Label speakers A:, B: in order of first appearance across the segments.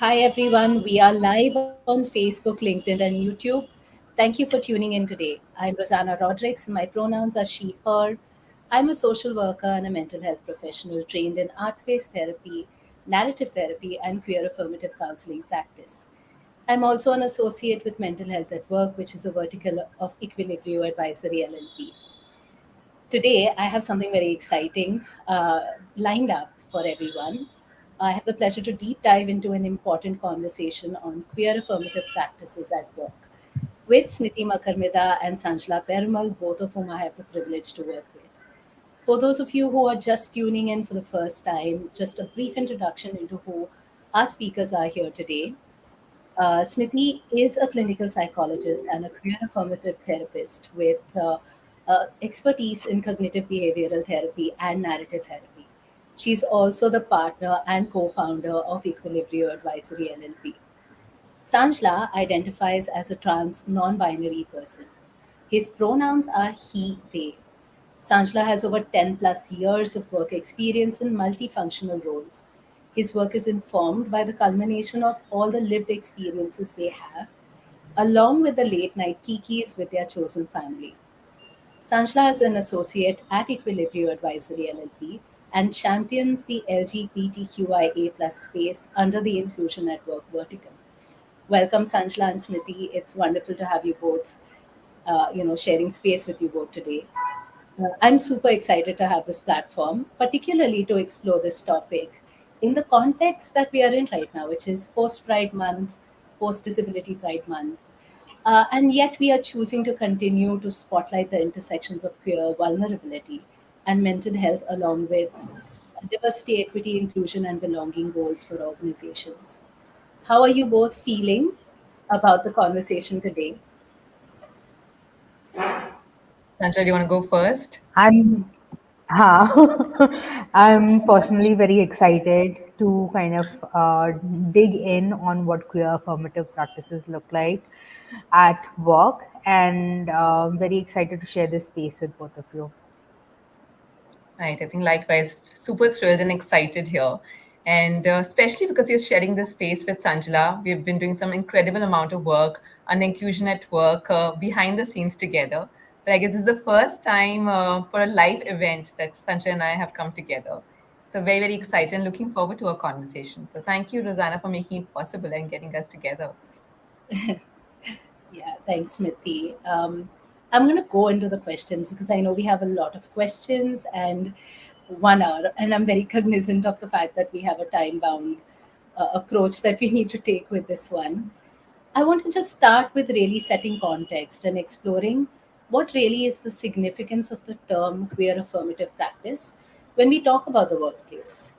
A: Hi everyone, we are live on Facebook, LinkedIn, and YouTube. Thank you for tuning in today. I'm Rosanna Rodrigues, and my pronouns are she, her. I'm a social worker and a mental health professional trained in arts based therapy, narrative therapy, and queer affirmative counseling practice. I'm also an associate with Mental Health at Work, which is a vertical of Equilibrio Advisory LLP. Today, I have something very exciting lined up for everyone. I have the pleasure to deep dive into an important conversation on queer affirmative practices at work with Smriti Makarmida and Sanjla Perumal, both of whom I have the privilege to work with. For those of you who are just tuning in for the first time, just a brief introduction into who our speakers are here today. Smriti is a clinical psychologist and a queer affirmative therapist with expertise in cognitive behavioral therapy and narrative therapy. She's also the partner and co founder of Equilibrio Advisory LLP. Sanjla identifies as a trans non binary person. His pronouns are he, they. Sanjla has over 10 plus years of work experience in multifunctional roles. His work is informed by the culmination of all the lived experiences they have, along with the late night kikis with their chosen family. Sanjla is an associate at Equilibrio Advisory LLP and champions the LGBTQIA plus space under the Inclusion at Work vertical. Welcome, Sanjla and Smriti. It's wonderful to have you both, sharing space with you both today. I'm super excited to have this platform, particularly to explore this topic in the context that we are in right now, which is post Pride Month, post Disability Pride Month. And yet, we are choosing to continue to spotlight the intersections of queer vulnerability and mental health, along with diversity, equity, inclusion, and belonging goals for organizations. How are you both feeling about the conversation today?
B: Sanjay, do you want to go first?
C: I'm I'm personally very excited to kind of dig in on what queer affirmative practices look like at work, and I'm very excited to share this space with both of you.
B: Right, I think likewise, super thrilled and excited here. And especially because you're sharing this space with Sanjala. We've been doing some incredible amount of work on inclusion at work behind the scenes together. But I guess this is the first time for a live event that Sanjay and I have come together. So very, very excited and looking forward to our conversation. So thank you, Rosanna, for making it possible and getting us together.
A: Yeah, thanks, Smriti. I'm going to go into the questions because I know we have a lot of questions and 1 hour, and I'm very cognizant of the fact that we have a time bound approach that we need to take with this one. I want to just start with really setting context and exploring what really is the significance of the term queer affirmative practice when we talk about the workplace.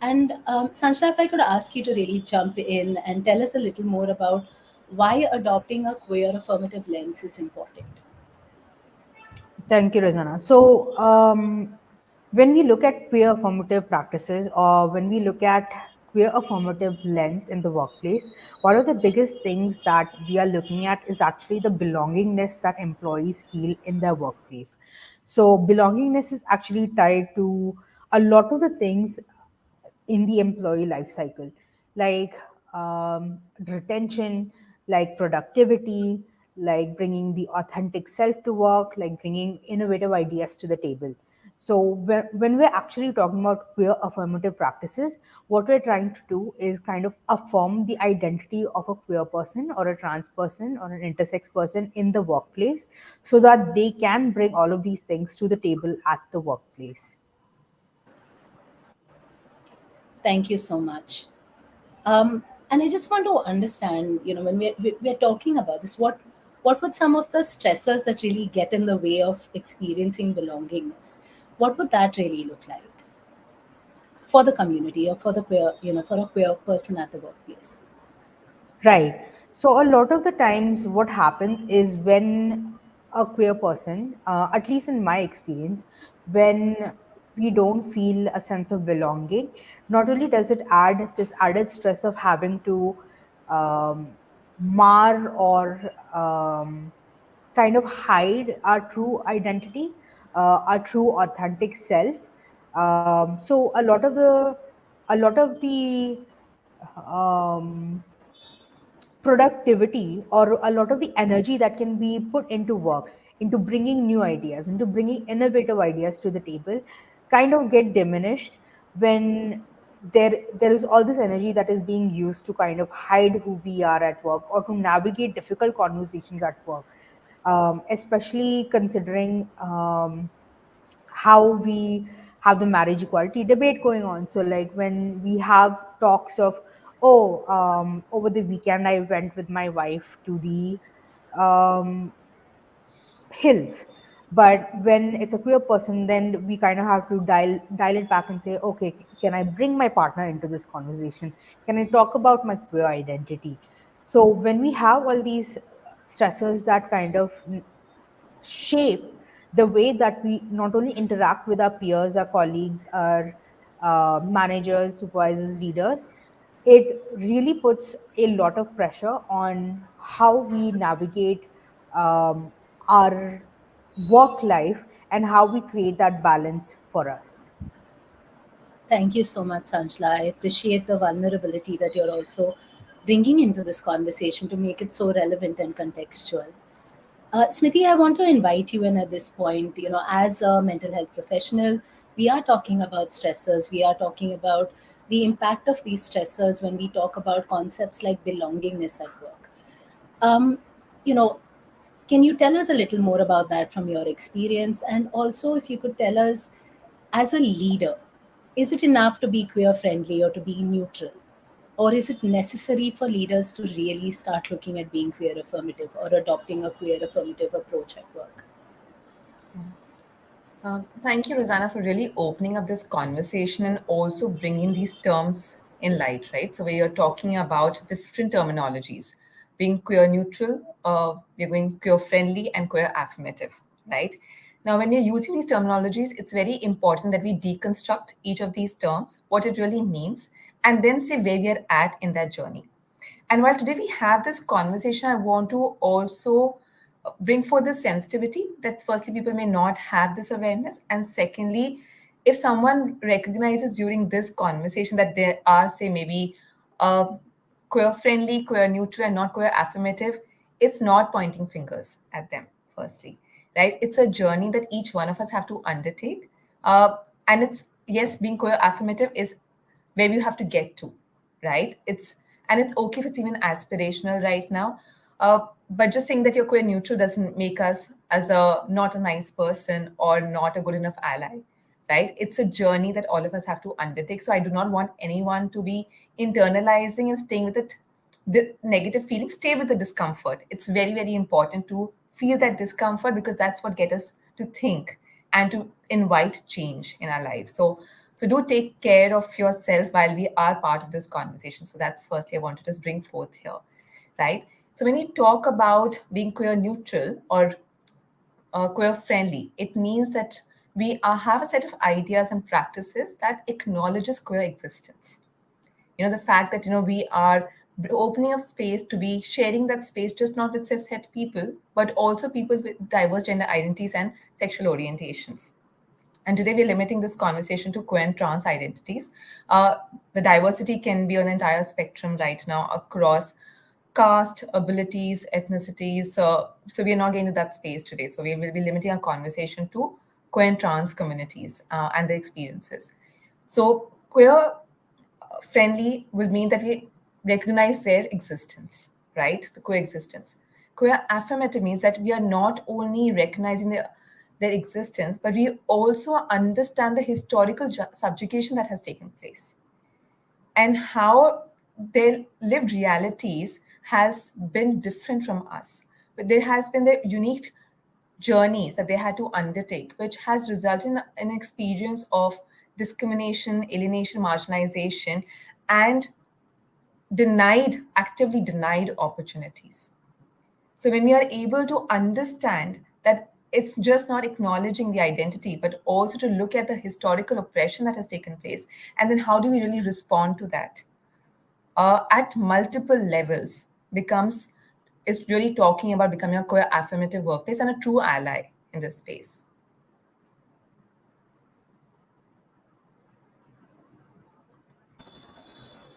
A: And Sanjna, if I could ask you to really jump in and tell us a little more about why adopting a queer affirmative lens is important.
C: Thank you, Rosanna. So, when we look at queer affirmative practices, or when we look at queer affirmative lens in the workplace, one of the biggest things that we are looking at is actually the belongingness that employees feel in their workplace. So, belongingness is actually tied to a lot of the things in the employee life cycle, like retention, like productivity, like bringing the authentic self to work, like bringing innovative ideas to the table. So when we're actually talking about queer affirmative practices, what we're trying to do is kind of affirm the identity of a queer person or a trans person or an intersex person in the workplace so that they can bring all of these things to the table at the workplace.
A: Thank you so much. And I just want to understand, when we're talking about this, what would some of the stressors that really get in the way of experiencing belongingness? What would that really look like for the community or for the queer, for a queer person at the workplace?
C: Right. So a lot of the times, what happens is when a queer person, at least in my experience, when we don't feel a sense of belonging, not only does it add this added stress of having to um, mar or kind of hide our true identity, our true authentic self. So a lot of the um, productivity or a lot of the energy that can be put into work, into bringing new ideas, into bringing innovative ideas to the table, kind of get diminished when there is all this energy that is being used to kind of hide who we are at work or to navigate difficult conversations at work, especially considering how we have the marriage equality debate going on. So, like when we have talks of, oh, over the weekend I went with my wife to the um, hills. But when it's a queer person, then we kind of have to dial it back and say, okay, can I bring my partner into this conversation? Can I talk about my queer identity? So when we have all these stressors that kind of shape the way that we not only interact with our peers, our colleagues, our managers, supervisors, leaders, it really puts a lot of pressure on how we navigate um, our work life and how we create that balance for us.
A: Thank you so much, Sanjla. I appreciate the vulnerability that you're also bringing into this conversation to make it so relevant and contextual. Smithy, I want to invite you in at this point. You know, as a mental health professional, we are talking about stressors. We are talking about the impact of these stressors when we talk about concepts like belongingness at work. Um, you know, can you tell us a little more about that from your experience? And also, if you could tell us, as a leader, is it enough to be queer friendly or to be neutral? Or is it necessary for leaders to really start looking at being queer affirmative or adopting a queer affirmative approach at work?
B: Thank you, Rosanna, for really opening up this conversation and also bringing these terms in light, right? So, we are talking about different terminologies, being queer neutral, we're going queer friendly, and queer affirmative, right? Now, when we're using these terminologies, it's very important that we deconstruct each of these terms, what it really means, and then say where we are at in that journey. And while today we have this conversation, I want to also bring forth this sensitivity that firstly, people may not have this awareness. And secondly, if someone recognizes during this conversation that there are, say, maybe queer friendly, queer neutral, and not queer affirmative, it's not pointing fingers at them, firstly, right? It's a journey that each one of us have to undertake. And it's, yes, being queer affirmative is where you have to get to, right? It's okay if it's even aspirational right now. But just saying that you're queer neutral doesn't make us as a not a nice person or not a good enough ally, right? It's a journey that all of us have to undertake. So I do not want anyone to be internalizing and staying with it, the negative feelings. Stay with the discomfort. It's very, very important to feel that discomfort because that's what gets us to think and to invite change in our lives. So do take care of yourself while we are part of this conversation. So that's firstly I want to just bring forth here, right? So when we talk about being queer neutral or queer friendly, it means that we have a set of ideas and practices that acknowledges queer existence. The fact that we are opening up space to be sharing that space, just not with cishet people, but also people with diverse gender identities and sexual orientations. And today we're limiting this conversation to queer and trans identities. The diversity can be on an entire spectrum right now across caste, abilities, ethnicities. So we are not getting to that space today. So we will be limiting our conversation to queer and trans communities and their experiences. So queer friendly will mean that we recognize their existence, right? The coexistence. Queer affirmative means that we are not only recognizing their existence, but we also understand the historical subjugation that has taken place and how their lived realities has been different from us. But there has been their unique journeys that they had to undertake, which has resulted in an experience of discrimination, alienation, marginalization, and actively denied opportunities. So when we are able to understand that it's just not acknowledging the identity, but also to look at the historical oppression that has taken place, and then how do we really respond to that at multiple levels becomes is really talking about becoming a queer affirmative workplace and a true ally in this space.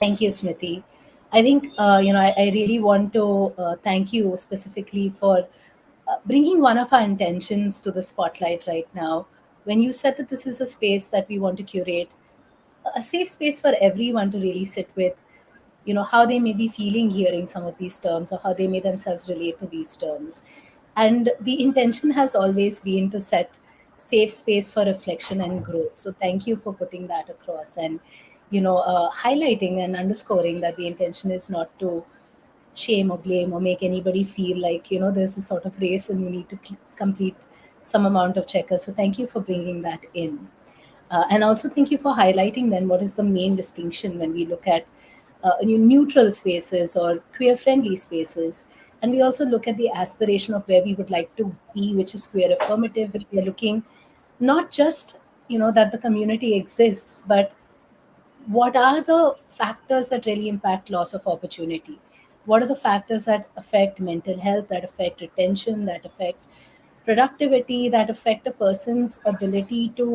A: Thank you, Smriti. I think I really want to thank you specifically for bringing one of our intentions to the spotlight right now. When you said that this is a space that we want to curate, a safe space for everyone to really sit with, how they may be feeling hearing some of these terms or how they may themselves relate to these terms. And the intention has always been to set safe space for reflection and growth. So thank you for putting that across and highlighting and underscoring that the intention is not to shame or blame or make anybody feel like there's a sort of race and you need to complete some amount of checkers. So thank you for bringing that in. And also, thank you for highlighting then what is the main distinction when we look at neutral spaces or queer friendly spaces. And we also look at the aspiration of where we would like to be, which is queer affirmative. We are looking not just that the community exists, but what are the factors that really impact loss of opportunity? What are the factors that affect mental health, that affect retention, that affect productivity, that affect a person's ability to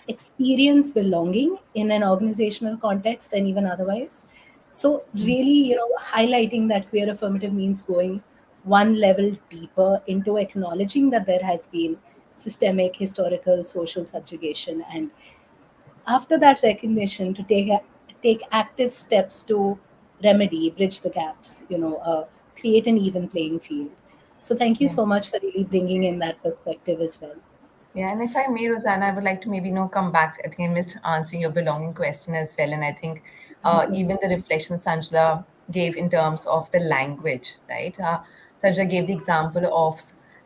A: experience belonging in an organizational context and even otherwise? So, really, highlighting that queer affirmative means going one level deeper into acknowledging that there has been systemic, historical, social subjugation, and after that recognition to take active steps to remedy, bridge the gaps, create an even playing field. So thank you
B: Yeah.
A: so much for really bringing in that perspective as well.
B: Yeah, and if I may, Rosanna, I would like to maybe come back. I think I missed answering your belonging question as well, and I think even the reflection Sanjla gave in terms of the language, right? Sanjla gave the example of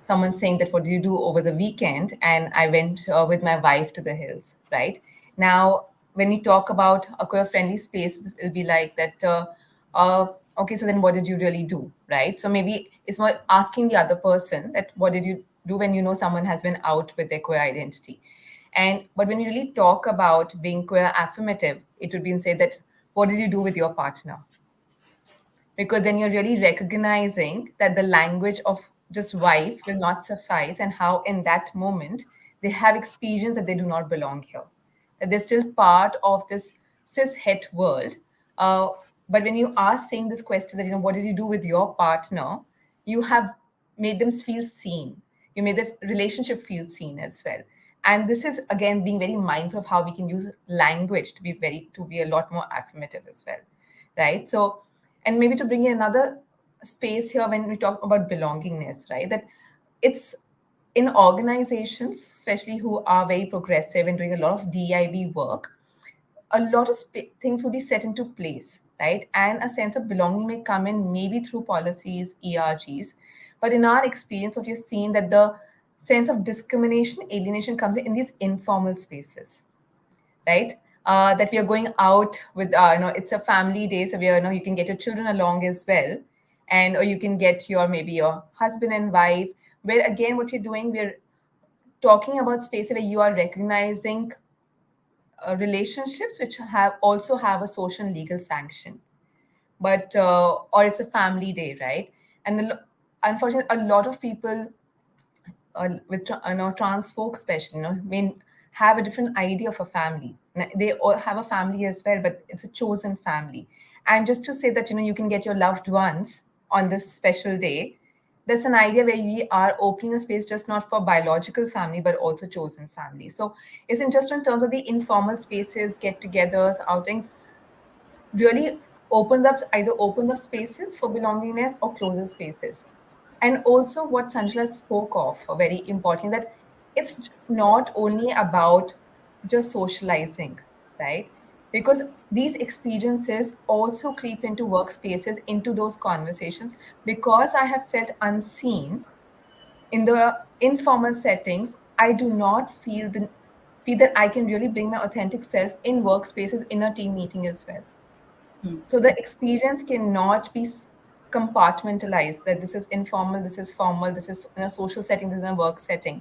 B: someone saying that, "What did you do over the weekend?" And I went with my wife to the hills, right? Now, when you talk about a queer-friendly space, it'll be like that. Uh, okay, so then what did you really do, right? So maybe it's more asking the other person that what did you do when you know someone has been out with their queer identity. And but when you really talk about being queer affirmative, it would be say that what did you do with your partner, because then you're really recognizing that the language of just wife will not suffice, and how in that moment they have experienced that they do not belong here, that they're still part of this cis het world. uh, but when you are saying this question that what did you do with your partner, you have made them feel seen, you made the relationship feel seen as well. And this is again being very mindful of how we can use language to be a lot more affirmative as well, right? So, and maybe to bring in another space here when we talk about belongingness, right? That it's in organizations, especially who are very progressive and doing a lot of DIB work, a lot of things will be set into place, right? And a sense of belonging may come in maybe through policies, ERGs. But in our experience, what you've seen that the sense of discrimination, alienation comes in these informal spaces, right? That we are going out with, it's a family day, so we are, you can get your children along as well, and or you can get your maybe your husband and wife. Where again, what you're doing, we're talking about spaces where you are recognizing relationships which have also have a social and legal sanction, but or it's a family day, right? And unfortunately, a lot of people trans folks especially, may have a different idea of a family. They all have a family as well, but it's a chosen family. And just to say that you can get your loved ones on this special day, that's an idea where we are opening a space just not for biological family but also chosen family. So isn't just in terms of the informal spaces, get-togethers, outings, really opens up spaces for belongingness or closes spaces. And also what Sanjala spoke of, very important, that it's not only about just socializing, right? Because these experiences also creep into workspaces, into those conversations, because I have felt unseen in the informal settings. I do not feel that I can really bring my authentic self in workspaces, in a team meeting as well.
A: Hmm.
B: So the experience cannot be compartmentalized, that this is informal, this is formal, this is in a social setting, this is in a work setting.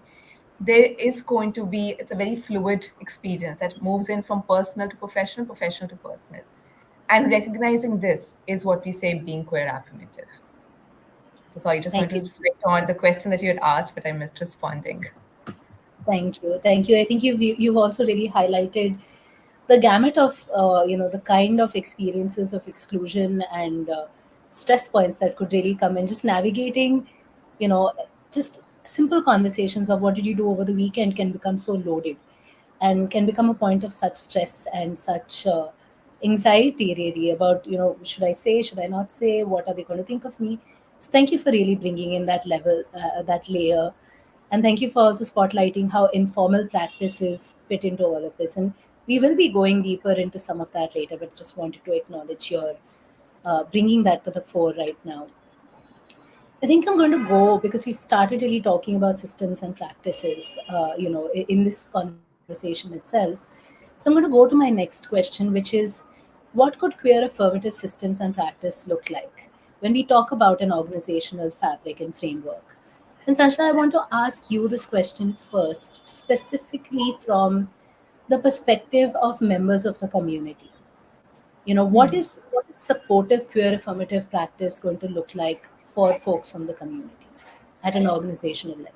B: There is going to be, it's a very fluid experience that moves in from personal to professional, professional to personal. And recognizing this is what we say being queer affirmative. So sorry, just wanted
A: Thank
B: to
A: you.
B: reflect on the question that you had asked, but I missed responding.
A: Thank you. Thank you. I think you've also really highlighted the gamut of the kind of experiences of exclusion and stress points that could really come in, just navigating, you know just simple conversations of what did you do over the weekend can become so loaded and can become a point of such stress and such anxiety, really, about, should I say, should I not say, what are they going to think of me. So thank you for really bringing in that level, that layer, and thank you for also spotlighting how informal practices fit into all of this. And we will be going deeper into some of that later, but just wanted to acknowledge your bringing that to the fore right now. I think I'm going to go, because we've started really talking about systems and practices, in this conversation itself. So I'm going to go to my next question, which is, what could queer affirmative systems and practice look like when we talk about an organizational fabric and framework? And Sanjana, I want to ask you this question first, specifically from the perspective of members of the community. What is supportive queer affirmative practice going to look like for folks from the community at an organizational level?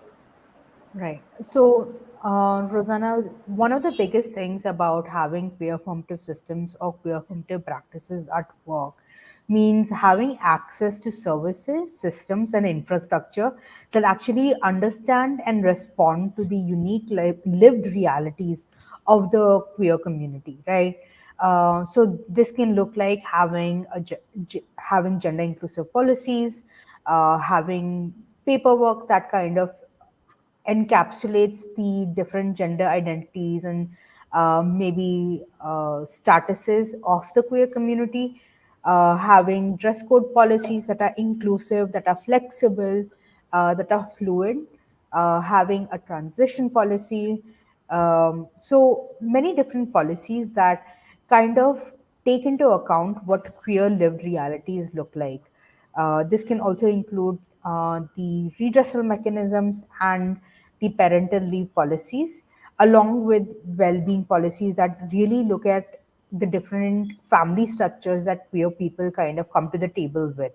C: Right. So, Rosanna, one of the biggest things about having peer formative systems or peer formative practices at work means having access to services, systems, and infrastructure that actually understand and respond to the unique lived realities of the queer community, right? So this can look like having gender inclusive policies, having paperwork that kind of encapsulates the different gender identities and maybe statuses of the queer community, having dress code policies that are inclusive, that are flexible, that are fluid, having a transition policy. So many different policies that kind of take into account what queer lived realities look like. This can also include the redressal mechanisms and the parental leave policies, along with well being policies that really look at the different family structures that queer people kind of come to the table with.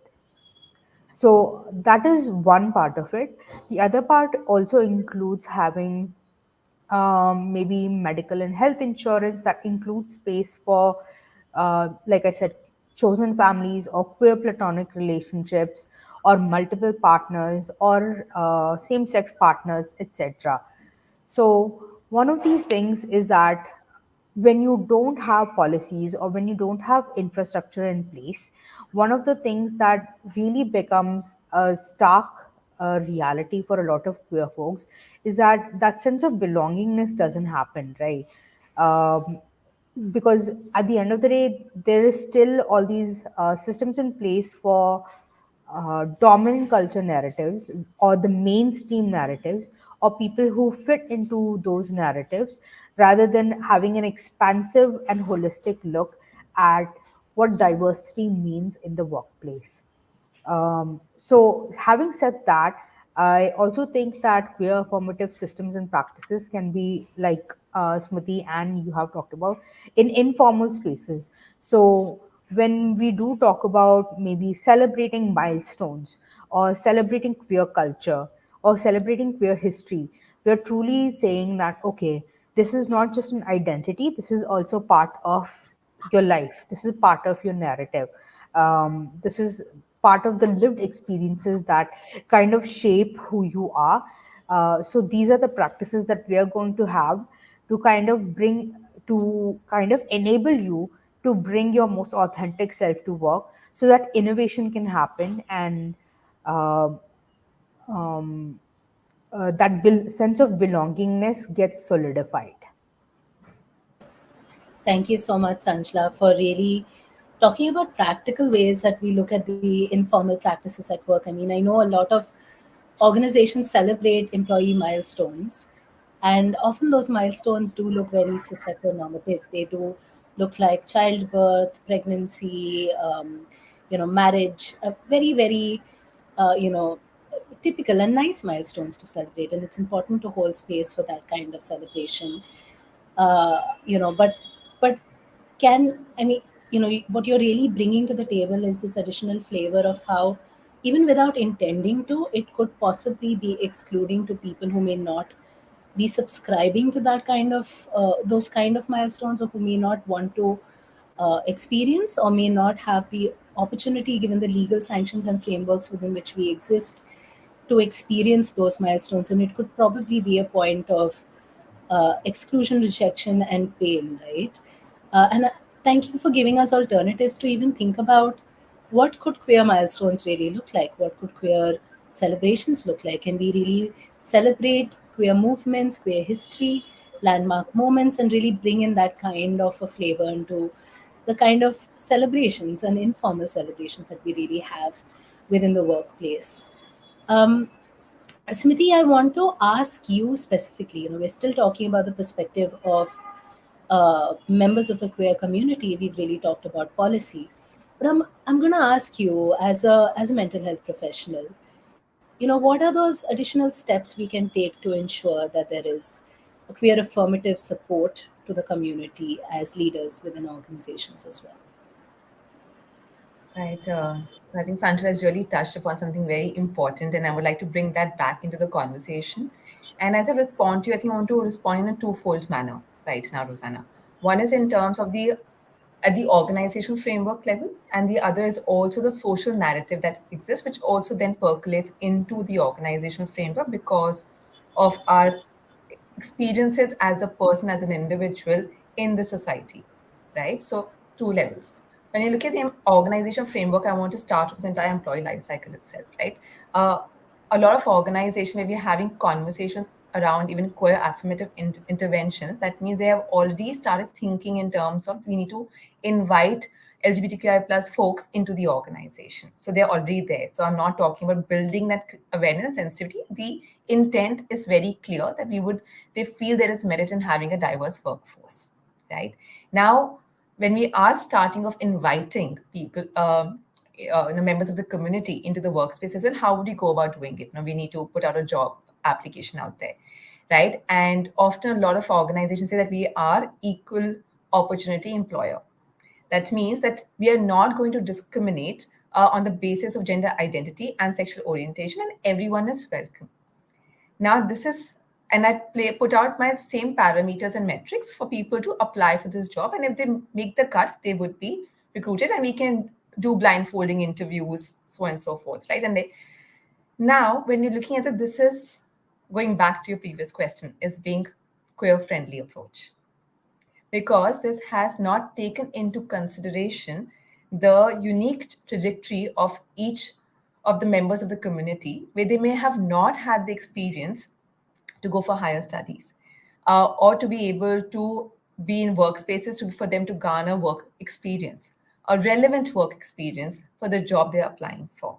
C: So that is one part of it. The other part also includes having maybe medical and health insurance that includes space for, like I said, chosen families or queer platonic relationships or multiple partners or same sex partners, etc. So, one of these things is that when you don't have policies or when you don't have infrastructure in place, one of the things that really becomes a stark reality for a lot of queer folks is that that sense of belongingness doesn't happen, right? Um, because at the end of the day, there is still all these systems in place for dominant culture narratives or the mainstream narratives or people who fit into those narratives rather than having an expansive and holistic look at what diversity means in the workplace. So, having said that, I also think that queer affirmative systems and practices can be like Smriti and you have talked about in informal spaces. So, when we do talk about maybe celebrating milestones or celebrating queer culture or celebrating queer history, we are truly saying that, okay, this is not just an identity, this is also part of your life. This is part of your narrative. This is part of the lived experiences that kind of shape who you are. So these are the practices that we are going to have to kind of enable you to bring your most authentic self to work so that innovation can happen and uh, um, sense of belongingness gets solidified.
A: Thank you so much, Sanjla, for really talking about practical ways that we look at the informal practices at work. I mean, I know a lot of organizations celebrate employee milestones, and often those milestones do look very cis-heteronormative. They do look like childbirth, pregnancy, marriage, very, very, typical and nice milestones to celebrate. And it's important to hold space for that kind of celebration. But can I mean, what you're really bringing to the table is this additional flavor of how, even without intending to, it could possibly be excluding to people who may not be subscribing to that kind of those kind of milestones, or who may not want to experience or may not have the opportunity, given the legal sanctions and frameworks within which we exist, to experience those milestones. And it could probably be a point of exclusion, rejection, and pain, right? And thank you for giving us alternatives to even think about what could queer milestones really look like? What could queer celebrations look like? Can we really celebrate queer movements, queer history, landmark moments, and really bring in that kind of a flavor into the kind of celebrations and informal celebrations that we really have within the workplace? Um, Smriti, I want to ask you specifically. We're still talking about the perspective of members of the queer community. We've really talked about policy, but I'm going to ask you as a mental health professional. What are those additional steps we can take to ensure that there is a queer affirmative support to the community as leaders within organizations as well?
B: Right. So I think Sanjay has really touched upon something very important, and I would like to bring that back into the conversation. And as I respond to you, I think I want to respond in a twofold manner right now, Rosanna. One is in terms of the at the organizational framework level, and the other is also the social narrative that exists, which also then percolates into the organizational framework because of our experiences as a person, as an individual in the society, right? So, two levels. When you look at the organization framework, I want to start with the entire employee life cycle itself, right? Uh, a lot of organization where we're having conversations around even queer affirmative interventions, that means they have already started thinking in terms of we need to invite LGBTQI plus folks into the organization. So they're already there. So I'm not talking about building that awareness and sensitivity. The intent is very clear that they feel there is merit in having a diverse workforce, right? Now, when we are starting of inviting people, members of the community into the workspace as well, how would we go about doing it? We need to put out a job application out there, right? And often a lot of organizations say that we are equal opportunity employer. That means that we are not going to discriminate on the basis of gender identity and sexual orientation, and everyone is welcome. Now, this is, and put out my same parameters and metrics for people to apply for this job. And if they make the cut, they would be recruited, and we can do blindfolding interviews, so on and so forth, right? Now, when you're looking at it, this is going back to your previous question, is being queer friendly approach, because this has not taken into consideration the unique trajectory of each of the members of the community, where they may have not had the experience to go for higher studies, or to be able to be in workspaces for them to garner work experience, a relevant work experience for the job they're applying for,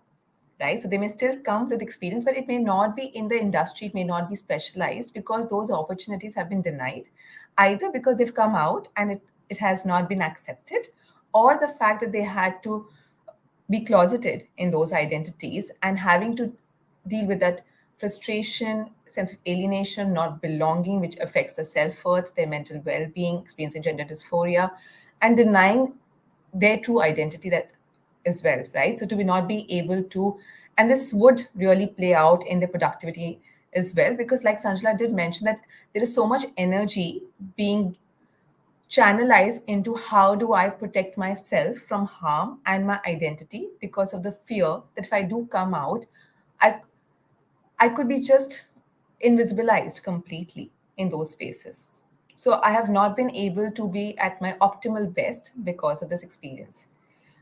B: right? So they may still come with experience, but it may not be in the industry, it may not be specialized because those opportunities have been denied, either because they've come out and it has not been accepted, or the fact that they had to be closeted in those identities and having to deal with that frustration, sense of alienation, not belonging, which affects their self worth, their mental well being, experiencing gender dysphoria, and denying their true identity that as well, right? So to be not be able to, and this would really play out in the productivity as well, because like Sanjala did mention that there is so much energy being channelized into how do I protect myself from harm and my identity because of the fear that if I do come out, I I could be just invisibilized completely in those spaces. So I have not been able to be at my optimal best because of this experience.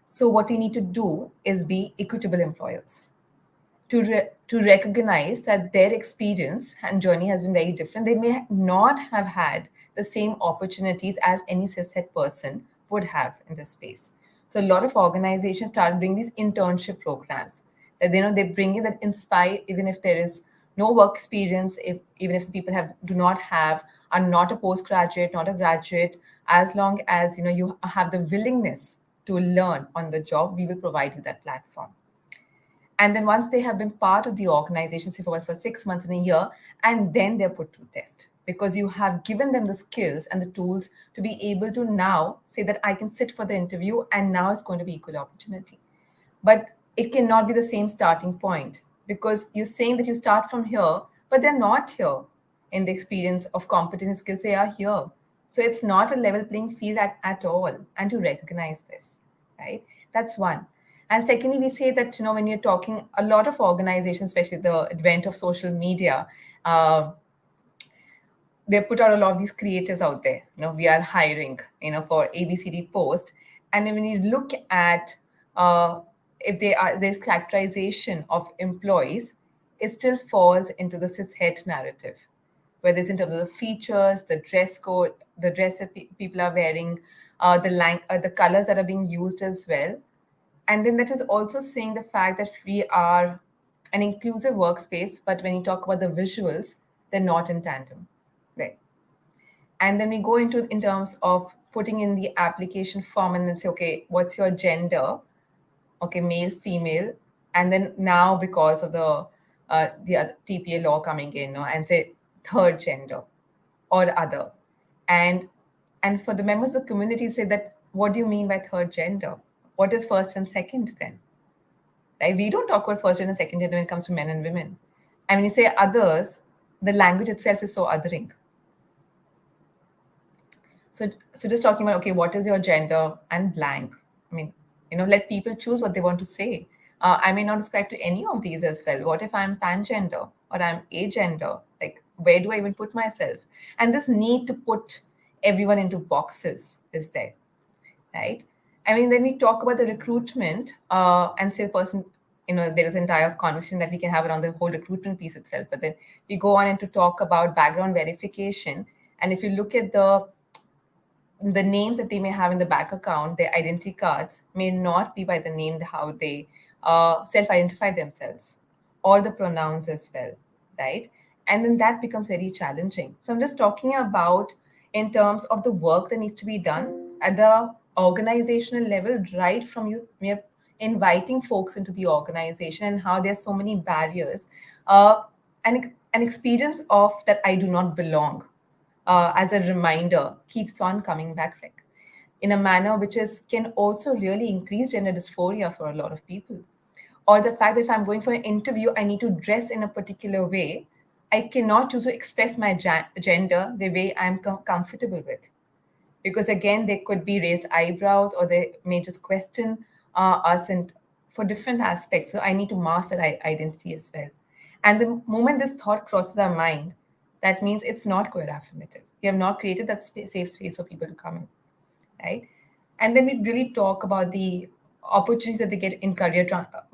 B: So what we need to do is be equitable employers to recognize that their experience and journey has been very different. They may not have had the same opportunities as any cishet person would have in this space. So a lot of organizations start doing these internship programs that they bring in that inspire, even if there is no work experience, if even if the people do not have, are not a postgraduate, not a graduate, as long as you have the willingness to learn on the job, we will provide you that platform. And then once they have been part of the organization, say for 6 months and a year, and then they're put to test because you have given them the skills and the tools to be able to now say that I can sit for the interview and now it's going to be equal opportunity. But it cannot be the same starting point because you're saying that you start from here, but they're not here. in the experience of competence skills, they are here. So it's not a level playing field at all. And to recognize this, right? That's one. And secondly, we say that, when you're talking, a lot of organizations, especially the advent of social media, uh, they put out a lot of these creatives out there. We are hiring, for ABCD post. And then when you look at uh, if there's characterization of employees, it still falls into the cishet narrative, whether it's in terms of the features, the dress code, the dress that people are wearing, the colors that are being used as well. And then that is also saying the fact that we are an inclusive workspace, but when you talk about the visuals, they're not in tandem, right? And then we go into in terms of putting in the application form and then say, okay, what's your gender? Okay, male, female. And then now, because of the TPA law coming in, and say third gender or other. And and for the members of the community, say that, what do you mean by third gender? What is first and second then? Right? We don't talk about first gender and second gender when it comes to men and women. And when you say others, the language itself is so othering. So just talking about, okay, what is your gender and blank. I mean, let people choose what they want to say. I may not ascribe to any of these as well. What if I'm pangender or I'm agender? Like, where do I even put myself? And this need to put everyone into boxes is there, right? I mean, then we talk about the recruitment and say the person, there is an entire conversation that we can have around the whole recruitment piece itself. But then we go on and to talk about background verification. And if you look at the names that they may have in the back account, their identity cards may not be by the name how they self-identify themselves, or the pronouns as well, right? And then that becomes very challenging. So I'm just talking about in terms of the work that needs to be done at the organizational level, right from we're inviting folks into the organization and how there's so many barriers, and an experience of that I do not belong, as a reminder keeps on coming back, Rick, in a manner which can also really increase gender dysphoria for a lot of people. Or the fact that if I'm going for an interview, I need to dress in a particular way. I cannot choose to express my gender the way I'm comfortable with. Because again, there could be raised eyebrows, or they may just question us and for different aspects. So I need to mask that identity as well. And the moment this thought crosses our mind, that means it's not queer affirmative. We have not created that safe space for people to come in, right? And then we really talk about the opportunities that they get in career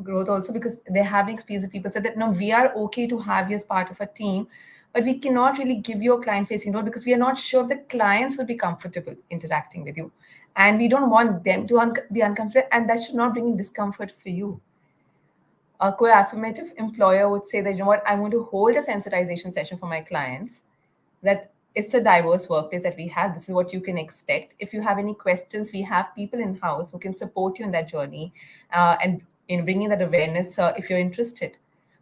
B: growth also, because they're having experience. People said that, no, we are okay to have you as part of a team, but we cannot really give you a client facing role because we are not sure if the clients will be comfortable interacting with you, and we don't want them to be uncomfortable, and that should not bring in discomfort for you. A co-affirmative employer would say that, what, I'm going to hold a sensitization session for my clients, that it's a diverse workplace that we have. This is what you can expect. If you have any questions, we have people in house who can support you in that journey, and in bringing that awareness, if you're interested.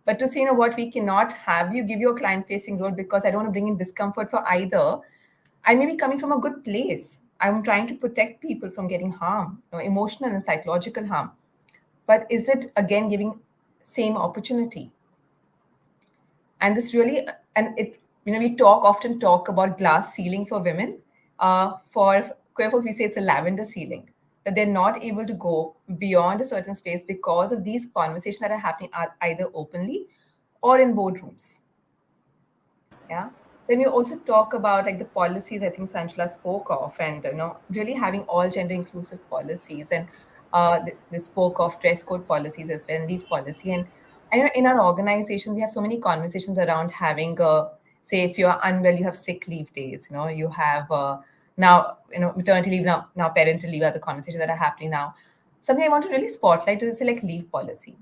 B: But to say, what, we cannot have you give you a client facing role because I don't want to bring in discomfort for either. I may be coming from a good place. I'm trying to protect people from getting harm, emotional and psychological harm. But is it again giving same opportunity? And this really, and it, we often talk about glass ceiling for women. For queer folks, we say it's a lavender ceiling, that they're not able to go beyond a certain space because of these conversations that are happening either openly or in boardrooms. Yeah. Then we also talk about like the policies I think Sanchla spoke of, and really having all gender inclusive policies, and they spoke of dress code policies as well, and leave policy. And I know in our organization we have so many conversations around having say if you're unwell, you have sick leave days. You have now maternity leave, now parental leave are the conversations that are happening now. Something I want to really spotlight is say like leave policy.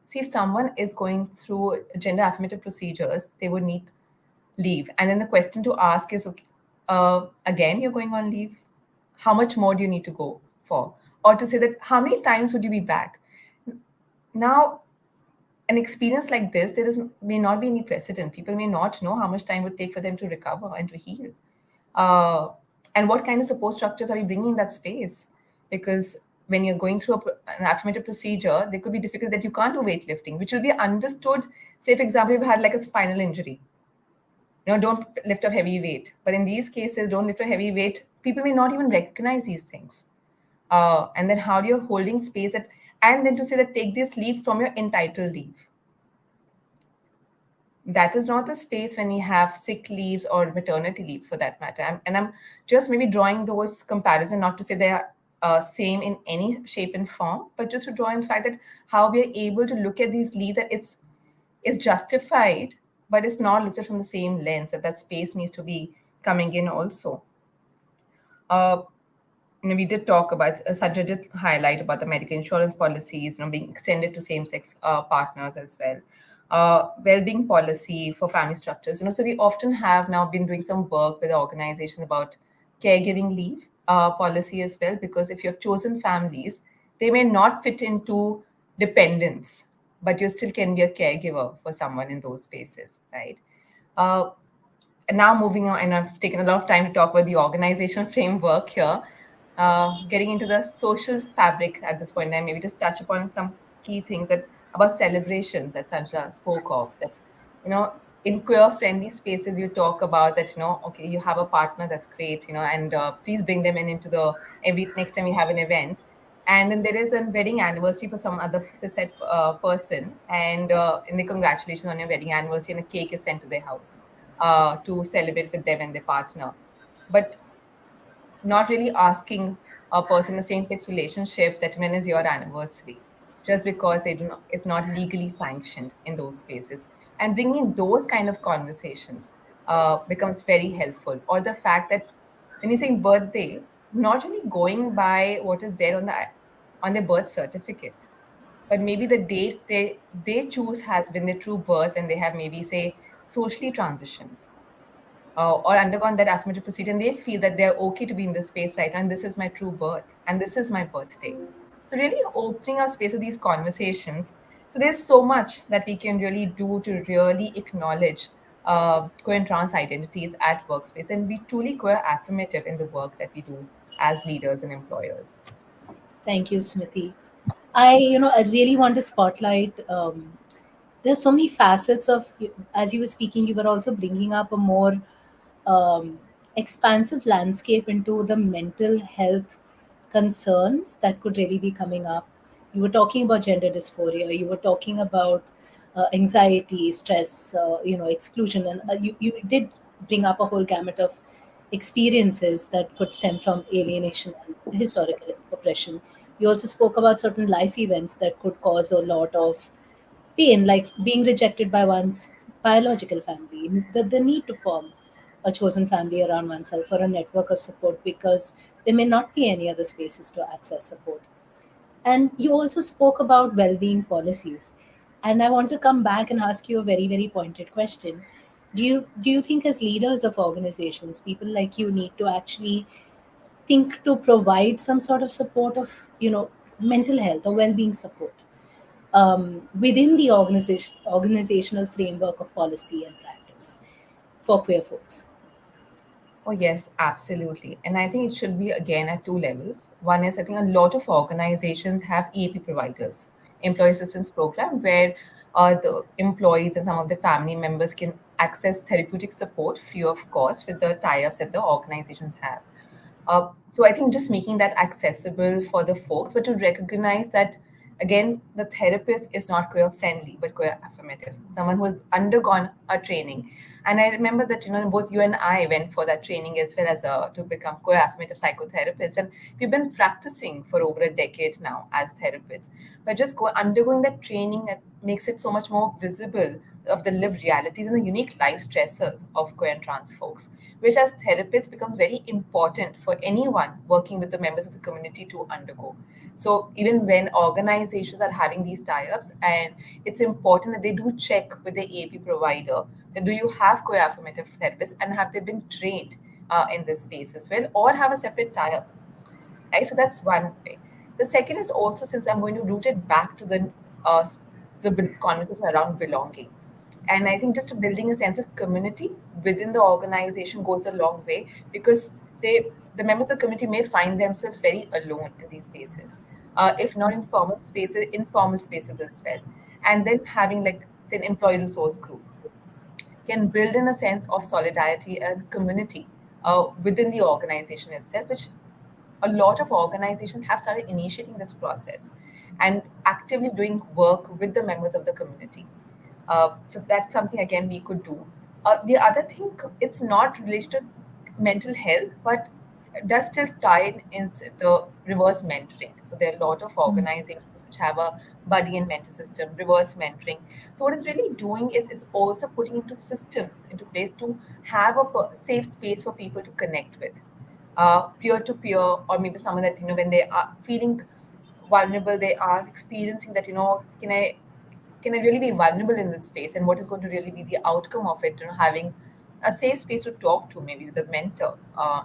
B: See, if someone is going through gender affirmative procedures, they would need leave. And then the question to ask is, okay, again, you're going on leave. How much more do you need to go for? Or to say that, how many times would you be back? Now, an experience like this, may not be any precedent. People may not know how much time it would take for them to recover and to heal. And what kind of support structures are we bringing in that space? Because when you're going through an affirmative procedure, there could be difficult that you can't do weightlifting, which will be understood. Say, for example, you've had like a spinal injury. don't lift a heavy weight. But in these cases, don't lift a heavy weight, people may not even recognize these things. And then how you're holding space at, and then to say that take this leave from your entitled leave. That is not the space when you have sick leaves or maternity leave for that matter. And I'm just maybe drawing those comparison, not to say they are same in any shape and form, but just to draw in fact that how we are able to look at these leaves, that it's justified, but it's not looked at from the same lens, that space needs to be coming in also. uh, we did talk about, Sanjay did highlight about the medical insurance policies, being extended to same-sex partners as well. Well-being policy for family structures. So we often have now been doing some work with organizations about caregiving leave policy as well, because if you have chosen families, they may not fit into dependence, but you still can be a caregiver for someone in those spaces, right? Uh, and now moving on, and I've taken a lot of time to talk about the organizational framework here. Getting into the social fabric at this point in time, maybe just touch upon some key things that about celebrations that Sanjana spoke of. That in queer-friendly spaces, you talk about that. Okay, you have a partner, that's great. And please bring them in into the every next time you have an event. And then there is a wedding anniversary for some other cishet person, and the congratulations on your wedding anniversary, and a cake is sent to their house to celebrate with them and their partner. But not really asking a person in a same-sex relationship that when is your anniversary, just because it's not legally sanctioned in those spaces. And bringing those kind of conversations becomes very helpful. Or the fact that when you're saying birthday, not really going by what is there on their birth certificate, but maybe the date they choose has been their true birth, when they have maybe say socially transitioned or undergone that affirmative procedure, and they feel that they're okay to be in this space right now, and this is my true birth, and this is my birthday. So really opening our space to these conversations. So there's so much that we can really do to really acknowledge queer and trans identities at workspace, and be truly queer affirmative in the work that we do as leaders and employers.
A: Thank you, Smriti. I really want to spotlight. There's so many facets of, as you were speaking, you were also bringing up a more um, expansive landscape into the mental health concerns that could really be coming up. You were talking about gender dysphoria. You were talking about anxiety, stress, exclusion, and you did bring up a whole gamut of experiences that could stem from alienation and historical oppression. You also spoke about certain life events that could cause a lot of pain, like being rejected by one's biological family, the need to form a chosen family around oneself or a network of support because there may not be any other spaces to access support. And you also spoke about well being policies. And I want to come back and ask you a very, very pointed question. Do you think, as leaders of organizations, people like you need to actually think to provide some sort of support of, mental health or well being support within the organizational framework of policy and practice for queer folks?
B: Oh, yes, absolutely. And I think it should be again at two levels. One is, I think a lot of organizations have EAP providers, employee assistance program, where the employees and some of the family members can access therapeutic support free of cost with the tie-ups that the organizations have. So I think just making that accessible for the folks, but to recognize that again, the therapist is not queer friendly, but queer affirmative. Someone who has undergone a training. And I remember that both you and I went for that training as well as to become queer affirmative psychotherapists, and we've been practicing for over a decade now as therapists. But just undergoing that training, that makes it so much more visible of the lived realities and the unique life stressors of queer and trans folks, which as therapists becomes very important for anyone working with the members of the community to undergo. So even when organizations are having these tie-ups, and it's important that they do check with the AP provider that do you have co-affirmative therapists and have they been trained in this space as well, or have a separate tie-up, right? So that's one way. The second is also, since I'm going to root it back to uh, conversation around belonging, and I think just building a sense of community within the organization goes a long way, because the members of the community may find themselves very alone in these spaces, if not in formal spaces, informal spaces as well. And then having, like, say, an employee resource group can build in a sense of solidarity and community within the organization itself, which a lot of organizations have started initiating this process and actively doing work with the members of the community. So that's something again we could do. The other thing, it's not related to mental health, but does still tie in is the reverse mentoring. So there are a lot of organizations which have a buddy and mentor system, reverse mentoring. So what it's really doing is it's also putting into systems into place to have a safe space for people to connect with, peer to peer, or maybe someone that when they are feeling vulnerable, they are experiencing that can I really be vulnerable in this space, and what is going to really be the outcome of it, having a safe space to talk to maybe the mentor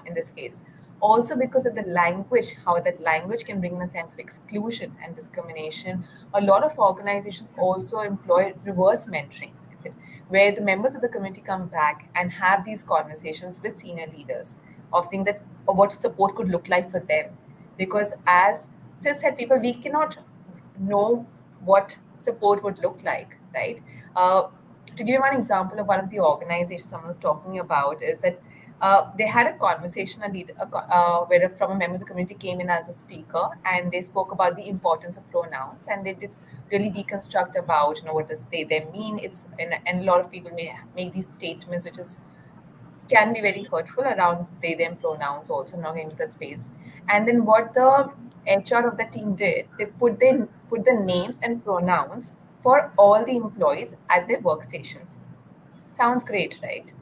B: in this case. Also because of the language, how that language can bring in a sense of exclusion and discrimination, a lot of organizations also employ reverse mentoring with it, where the members of the community come back and have these conversations with senior leaders of things that or what support could look like for them. Because as cishet people, we cannot know what support would look like, right? To give you one example of one of the organizations someone was talking about is that they had a conversation, where from a member of the community came in as a speaker, and they spoke about the importance of pronouns, and they did really deconstruct about what does they them mean. And a lot of people may make these statements which is can be very hurtful around they them pronouns also not into that space. And then what the HR of the team did, they put the names and pronouns for all the employees at their workstations. Sounds great, right?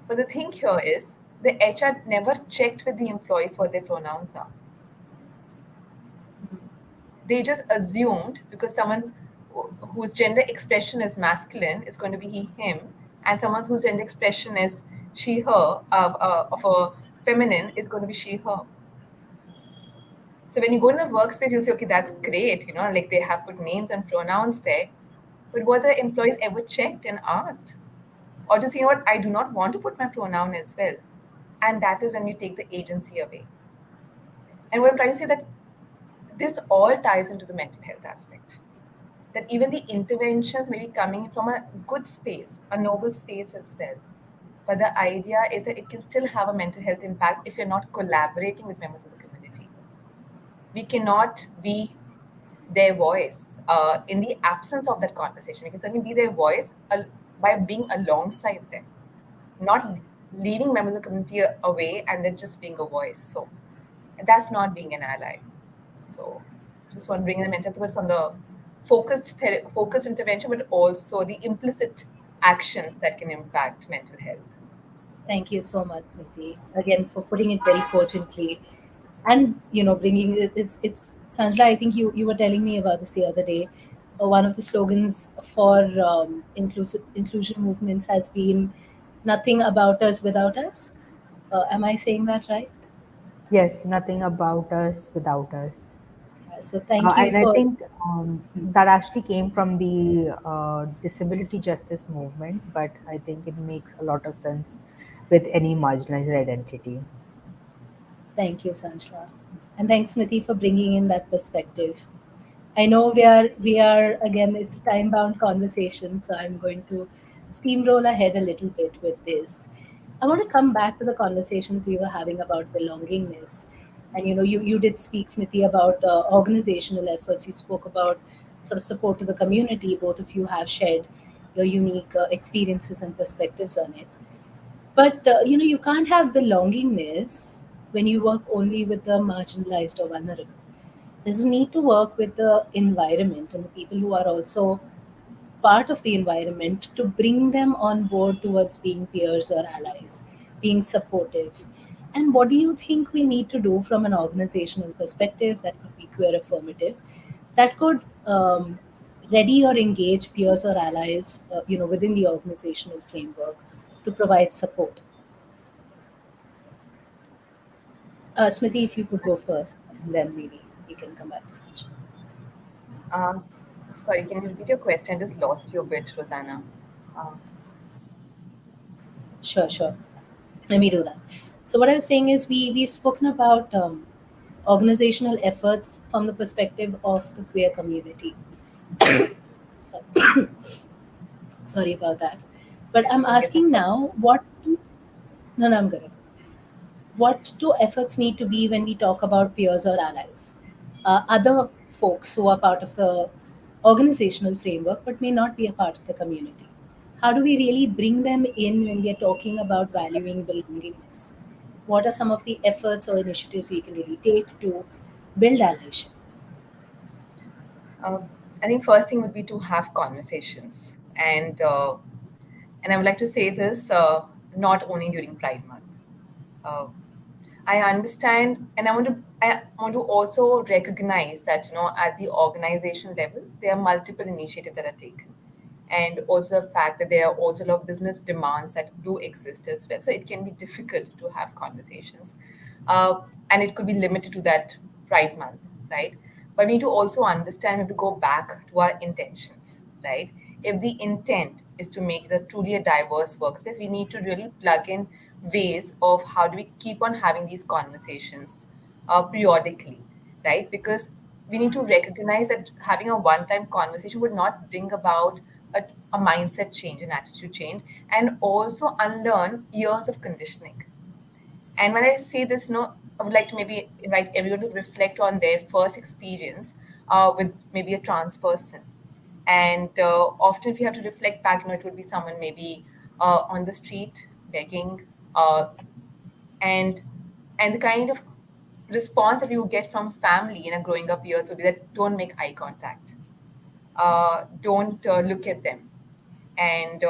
B: But the thing here is the HR never checked with the employees what their pronouns are. They just assumed because someone whose gender expression is masculine is going to be he him, and someone whose gender expression is she her of a feminine is going to be she her. So when you go in the workspace, you'll say, okay, that's great, like they have put names and pronouns there. But were the employees ever checked and asked? Or to see what I do not want to put my pronoun as well. And that is when you take the agency away. And what I'm trying to say that this all ties into the mental health aspect. That even the interventions may be coming from a good space, a noble space as well. But the idea is that it can still have a mental health impact if you're not collaborating with members of the community. We cannot be their voice in the absence of that conversation. We can certainly be their voice by being alongside them, not leaving members of the community away and then just being a voice. So that's not being an ally. So just want to bring in the mental health from the focused intervention, but also the implicit actions that can impact mental health.
A: Thank you so much, Smriti, again for putting it very cogently, and bringing it's Sanjla. I think you were telling me about this the other day. One of the slogans for inclusion movements has been "Nothing about us without us." Am I saying that right?
C: Yes, nothing about us without us.
A: So thank you
C: And I
A: for.
C: think that actually came from the disability justice movement, but I think it makes a lot of sense with any marginalized identity.
A: Thank you, Sanjla. And thanks, Smriti, for bringing in that perspective. I know we are again, it's a time bound conversation, so I'm going to steamroll ahead a little bit with this. I want to come back to the conversations we were having about belongingness. And you did speak, Smriti, about organizational efforts. You spoke about sort of support to the community. Both of you have shared your unique experiences and perspectives on it. But you can't have belongingness when you work only with the marginalized or vulnerable. There's a need to work with the environment and the people who are also part of the environment to bring them on board towards being peers or allies, being supportive. And what do you think we need to do from an organizational perspective that could be queer affirmative, that could ready or engage peers or allies, within the organizational framework to provide support? Smriti, if you could go first, and then maybe we can come back to Sanjay.
B: Um, Sorry, can you repeat your question? I just lost you a bit, Rosanna. Uh,
A: Sure, sure. Let me do that. So what I was saying is we've spoken about organizational efforts from the perspective of the queer community. Sorry, sorry about that. But
B: If
A: I'm
B: you want to get some
A: asking
B: thoughts.
A: now, what? No, no, I'm good. What do efforts need to be when we talk about peers or allies? Other folks who are part of the organizational framework but may not be a part of the community. How do we really bring them in when we are talking about valuing belongingness? What are some of the efforts or initiatives we can really take to build allyship?
B: Uh, I think first thing would be to have conversations, and I would like to say this not only during Pride Month. Uh, I understand, and I want to also recognize that at the organization level there are multiple initiatives that are taken, and also the fact that there are also a lot of business demands that do exist as well. So it can be difficult to have conversations, and it could be limited to that Pride Month, right? But we need to also understand, we have to go back to our intentions, right? If the intent is to make it a truly a diverse workspace, we need to really plug in ways of how do we keep on having these conversations periodically, right? Because we need to recognize that having a one-time conversation would not bring about a mindset change, an attitude change, and also unlearn years of conditioning. And when I say this, I would like to maybe invite everyone to reflect on their first experience with maybe a trans person. And often, if you have to reflect back, it would be someone maybe on the street begging, uh, and and the kind of response that you get from family in a growing up years would be that don't make eye contact, don't look at them, and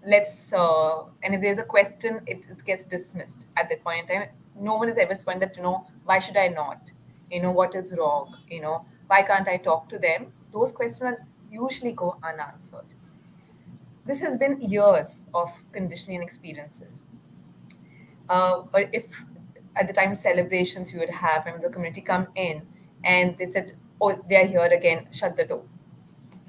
B: and if there's a question, it gets dismissed at that point in time. No one is ever responding that, why should I not, what is wrong, why can't I talk to them. Those questions usually go unanswered. This has been years of conditioning and experiences. Or if at the time of celebrations we would have members of the community come in and they said, oh, they're here again, shut the door,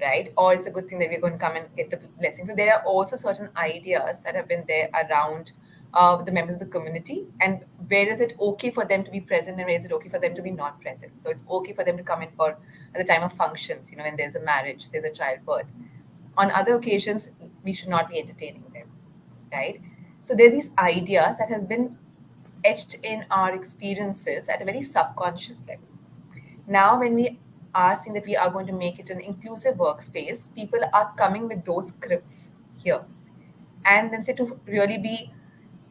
B: right? Or it's a good thing that we're going to come and get the blessing. So there are also certain ideas that have been there around the members of the community, and where is it okay for them to be present and where is it okay for them to be not present. So it's okay for them to come in for at the time of functions, when there's a marriage, there's a childbirth. On other occasions, we should not be entertaining them, right? So there are these ideas that has been etched in our experiences at a very subconscious level. Now, when we are saying that we are going to make it an inclusive workspace, people are coming with those scripts here. And then say to really be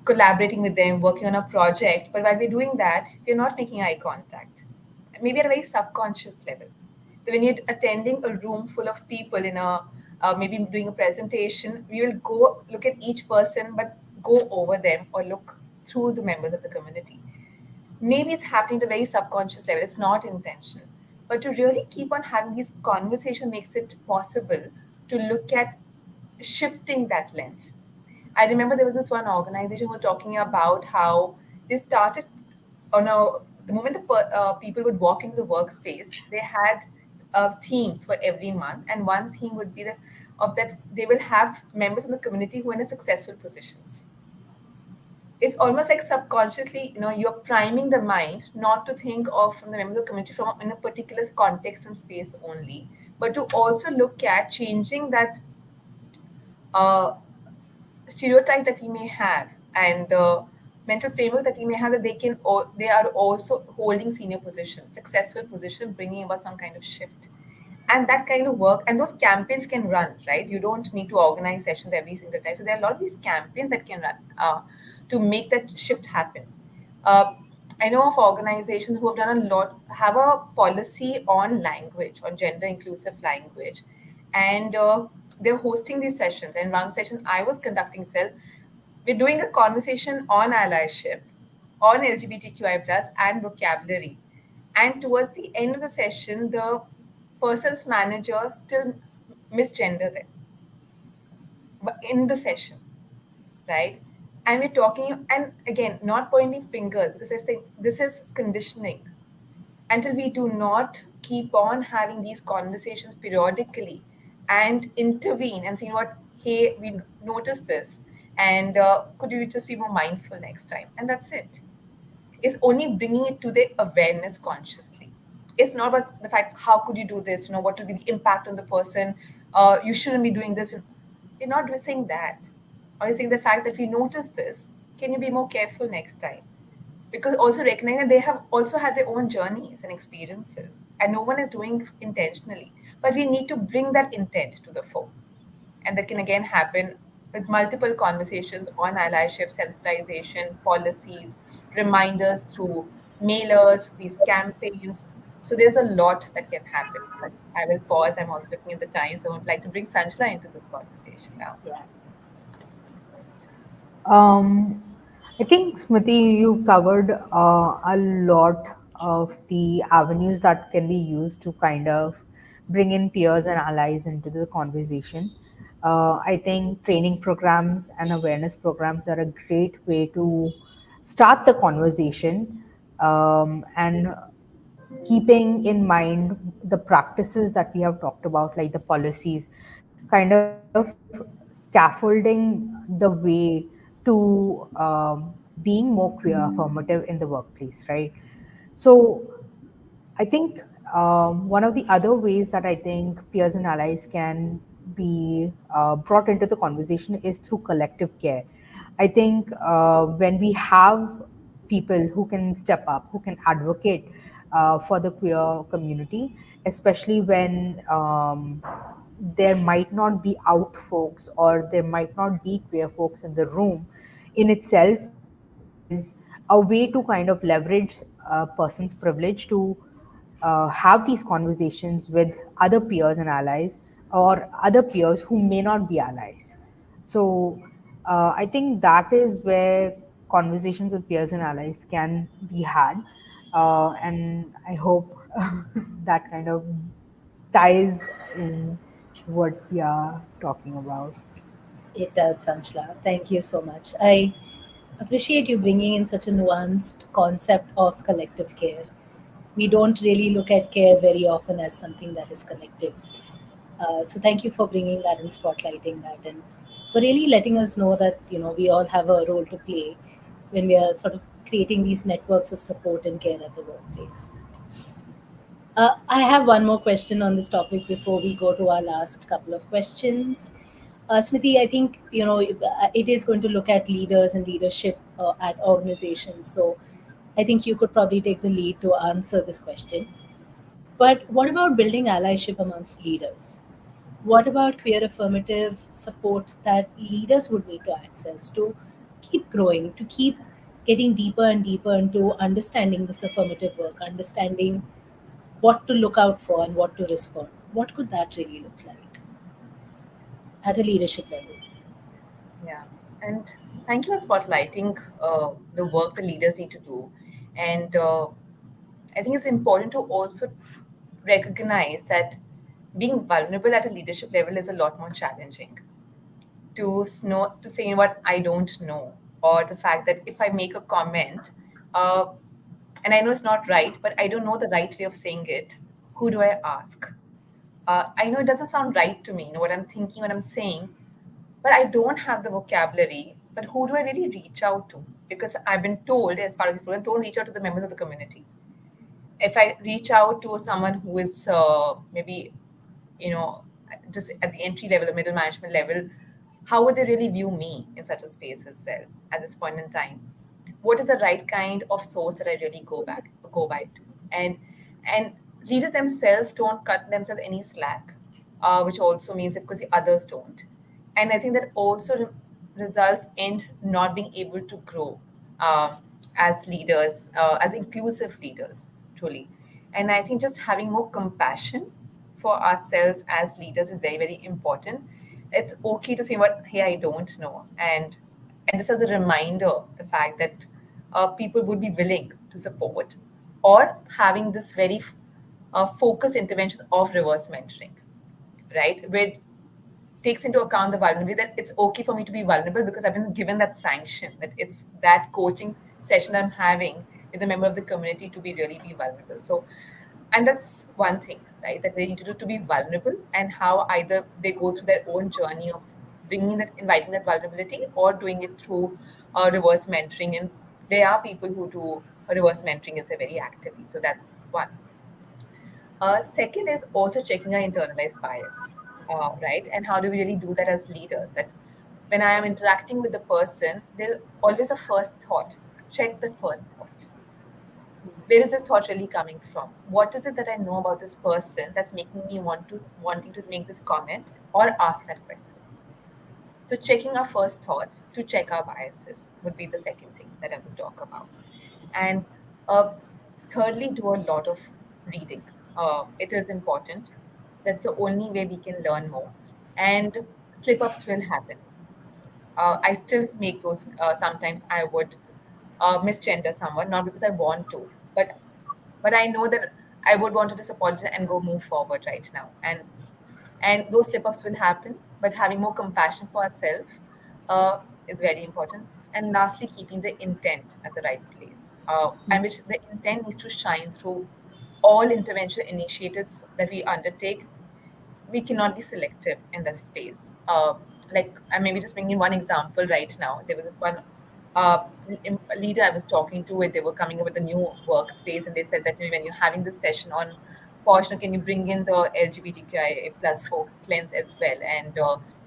B: collaborating with them, working on a project. But while we're doing that, we're not making eye contact, maybe at a very subconscious level. So when you're attending a room full of people in a maybe doing a presentation, we will go look at each person, but go over them or look through the members of the community. Maybe it's happening at a very subconscious level, it's not intentional. But to really keep on having these conversation makes it possible to look at shifting that lens. I remember there was this one organization who was talking about how they started on the moment people would walk into the workspace, they had themes for every month, and one theme would be that they will have members of the community who are in a successful positions. It's almost like subconsciously, you're priming the mind not to think of from the members of the community from in a particular context and space only, but to also look at changing that uh, stereotype that we may have, and the mental framework that we may have, that they are also holding senior positions, successful position, bringing about some kind of shift. And that kind of work, and those campaigns can run, right? You don't need to organize sessions every single time. So there are a lot of these campaigns that can run to make that shift happen. uh, I know of organizations who have done a lot, have a policy on language, on gender inclusive language, and they're hosting these sessions. And one session I was conducting itself, we're doing a conversation on allyship, on LGBTQI plus and vocabulary. And towards the end of the session, the person's manager still misgender them, but in the session, right? And we're talking, and again, not pointing fingers, because they're saying this is conditioning. Until we do not keep on having these conversations periodically and intervene and see what, hey, we noticed this, and could you just be more mindful next time? And that's it. It's only bringing it to the awareness consciously. It's not about the fact how could you do this, what will be the impact on the person, you shouldn't be doing this. You're not saying that. Or you're saying the fact that we noticed this. Can you be more careful next time? Because also recognize that they have also had their own journeys and experiences, and no one is doing intentionally. But we need to bring that intent to the fore. And that can again happen with multiple conversations on allyship, sensitization, policies, reminders through mailers, these campaigns. So there's a lot that can happen. But I will pause. I'm also looking at the time, so I would like to bring Sanjana into this conversation now.
A: Yeah,
C: Um, I think, Smriti, you covered a lot of the avenues that can be used to kind of bring in peers and allies into the conversation. I think training programs and awareness programs are a great way to start the conversation, and keeping in mind the practices that we have talked about, like the policies, kind of scaffolding the way to being more queer affirmative in the workplace, right? So I think one of the other ways that I think peers and allies can be brought into the conversation is through collective care. I think when we have people who can step up, who can advocate for the queer community, especially when there might not be out folks or there might not be queer folks in the room, in itself is a way to kind of leverage a person's privilege to have these conversations with other peers and allies, or other peers who may not be allies. So I think that is where conversations with peers and allies can be had. And I hope that kind of ties in what we are talking about.
A: it does, Sanjla. Thank you so much. I appreciate you bringing in such a nuanced concept of collective care. We don't really look at care very often as something that is collective. So thank you for bringing that and spotlighting that, and for really letting us know that we all have a role to play when we are sort of creating these networks of support and care at the workplace. I have one more question on this topic before we go to our last couple of questions. Smriti, I think it is going to look at leaders and leadership at organizations. So I think you could probably take the lead to answer this question. But what about building allyship amongst leaders? What about queer affirmative support that leaders would need to access to keep growing, to keep getting deeper and deeper into understanding this affirmative work, understanding what to look out for and what to respond? What could that really look like at a leadership level?
B: Yeah. And thank you for spotlighting the work the leaders need to do. And I think it's important to also recognize that being vulnerable at a leadership level is a lot more challenging. Know to say what I don't know, or the fact that if I make a comment, uh, and I know it's not right, but I don't know the right way of saying it, who do I ask? I know it doesn't sound right to me, what I'm thinking, what I'm saying, but I don't have the vocabulary. But who do I really reach out to? Because I've been told as part of this program, don't reach out to the members of the community. If I reach out to someone who is maybe, you know, just at the entry level, the middle management level, how would they really view me in such a space as well at this point in time? What is the right kind of source that I really go by to? And leaders themselves don't cut themselves any slack, which also means that because the others don't. And I think that also results in not being able to grow as leaders, as inclusive leaders, truly. And I think just having more compassion for ourselves as leaders is very, very important. It's okay to say what, hey, I don't know. And this is a reminder, the fact that people would be willing to support, or having this very focused interventions of reverse mentoring, right? Where takes into account the vulnerability, that it's okay for me to be vulnerable because I've been given that sanction, that it's that coaching session I'm having with a member of the community to be really be vulnerable. So, and that's one thing, right? That they need to do to be vulnerable, and how either they go through their own journey of bringing that, inviting that vulnerability, or doing it through reverse mentoring. And there are people who do reverse mentoring, it's a very actively. So that's one. Second is also checking our internalized bias. right? And how do we really do that as leaders? That when I am interacting with the person, there's always a first thought. Check the first thought. Where is this thought really coming from? What is it that I know about this person that's making me wanting to make this comment or ask that question? So checking our first thoughts to check our biases would be the second thing that I would talk about. And uh, thirdly, do a lot of reading. It is important. That's the only way we can learn more. And slip ups will happen. I still make those. Sometimes I would misgender someone, not because I want to, but I know that I would want to just apologize and go move forward right now. And those slip ups will happen, but having more compassion for ourselves is very important. And lastly, keeping the intent at the right place, and which the intent needs to shine through all intervention initiatives that we undertake. We cannot be selective in this space. Like I maybe just bringing one example right now. There was this one leader I was talking to, where they were coming up with a new workspace, and they said that when you're having this session on Poshna, can you bring in the LGBTQIA plus folks lens as well,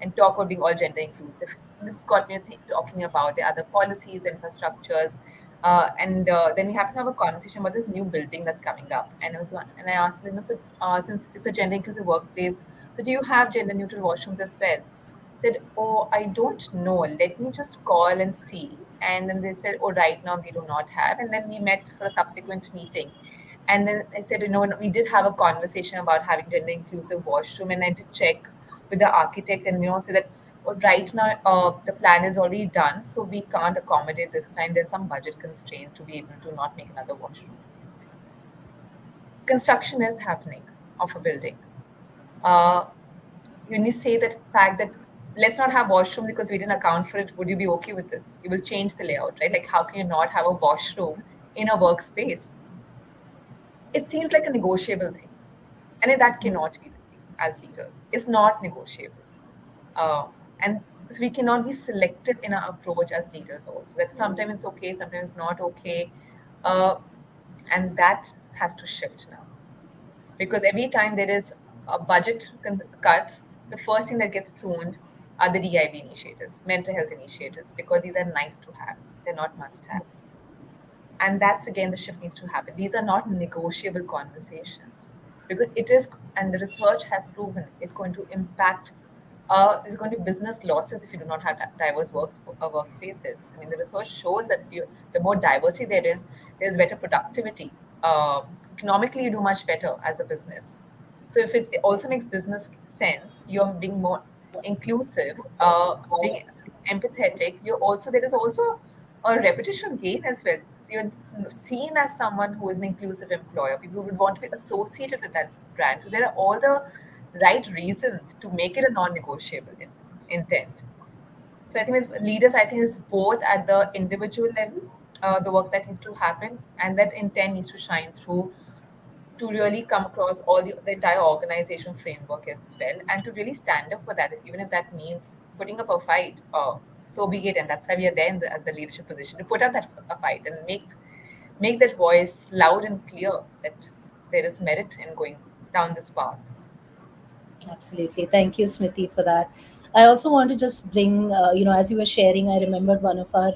B: and talk about being all gender inclusive. This got me talking about the other policies, infrastructures, and then we happened to have a conversation about this new building that's coming up. And I asked them, so since it's a gender inclusive workplace, so do you have gender neutral washrooms as well? Said, oh, I don't know. Let me just call and see. And then they said, oh, right now we do not have. And then we met for a subsequent meeting. And then I said, we did have a conversation about having gender inclusive washroom, and I did check with the architect, and say that right now the plan is already done, so we can't accommodate this time. There's some budget constraints to be able to not make another washroom. Construction is happening of a building. Uh, when you say that fact that let's not have washroom because we didn't account for it, would you be okay with this? You will change the layout, right? Like how can you not have a washroom in a workspace? It seems like a negotiable thing. And that cannot be the case as leaders. It's not negotiable. And so we cannot be selective in our approach as leaders also. That sometimes it's okay, sometimes it's not okay. Uh, and that has to shift now. Because every time there is a cuts, the first thing that gets pruned are the DIB initiatives, mental health initiatives, because these are nice to haves. They're not must haves. And that's again the shift needs to happen. These are not negotiable conversations because it is, and the research has proven it's going to impact. There's going to be business losses if you do not have diverse workspaces. I mean, the research shows that the more diversity there is, there's better productivity. Economically, you do much better as a business. So if it also makes business sense, you're being more inclusive, being empathetic. You're also there is also a reputation gain as well. So you're seen as someone who is an inclusive employer. People would want to be associated with that brand. So there are all the right reasons to make it a non-negotiable intent. So I think as leaders, I think it's both at the individual level, the work that needs to happen, and that intent needs to shine through to really come across all the entire organization framework as well, and to really stand up for that, even if that means putting up a fight. So be it, and that's why we are there at the leadership position to put up that a fight and make that voice loud and clear that there is merit in going down this path.
A: Absolutely. Thank you, Smriti, for that. I also want to just bring, as you were sharing, I remembered one of our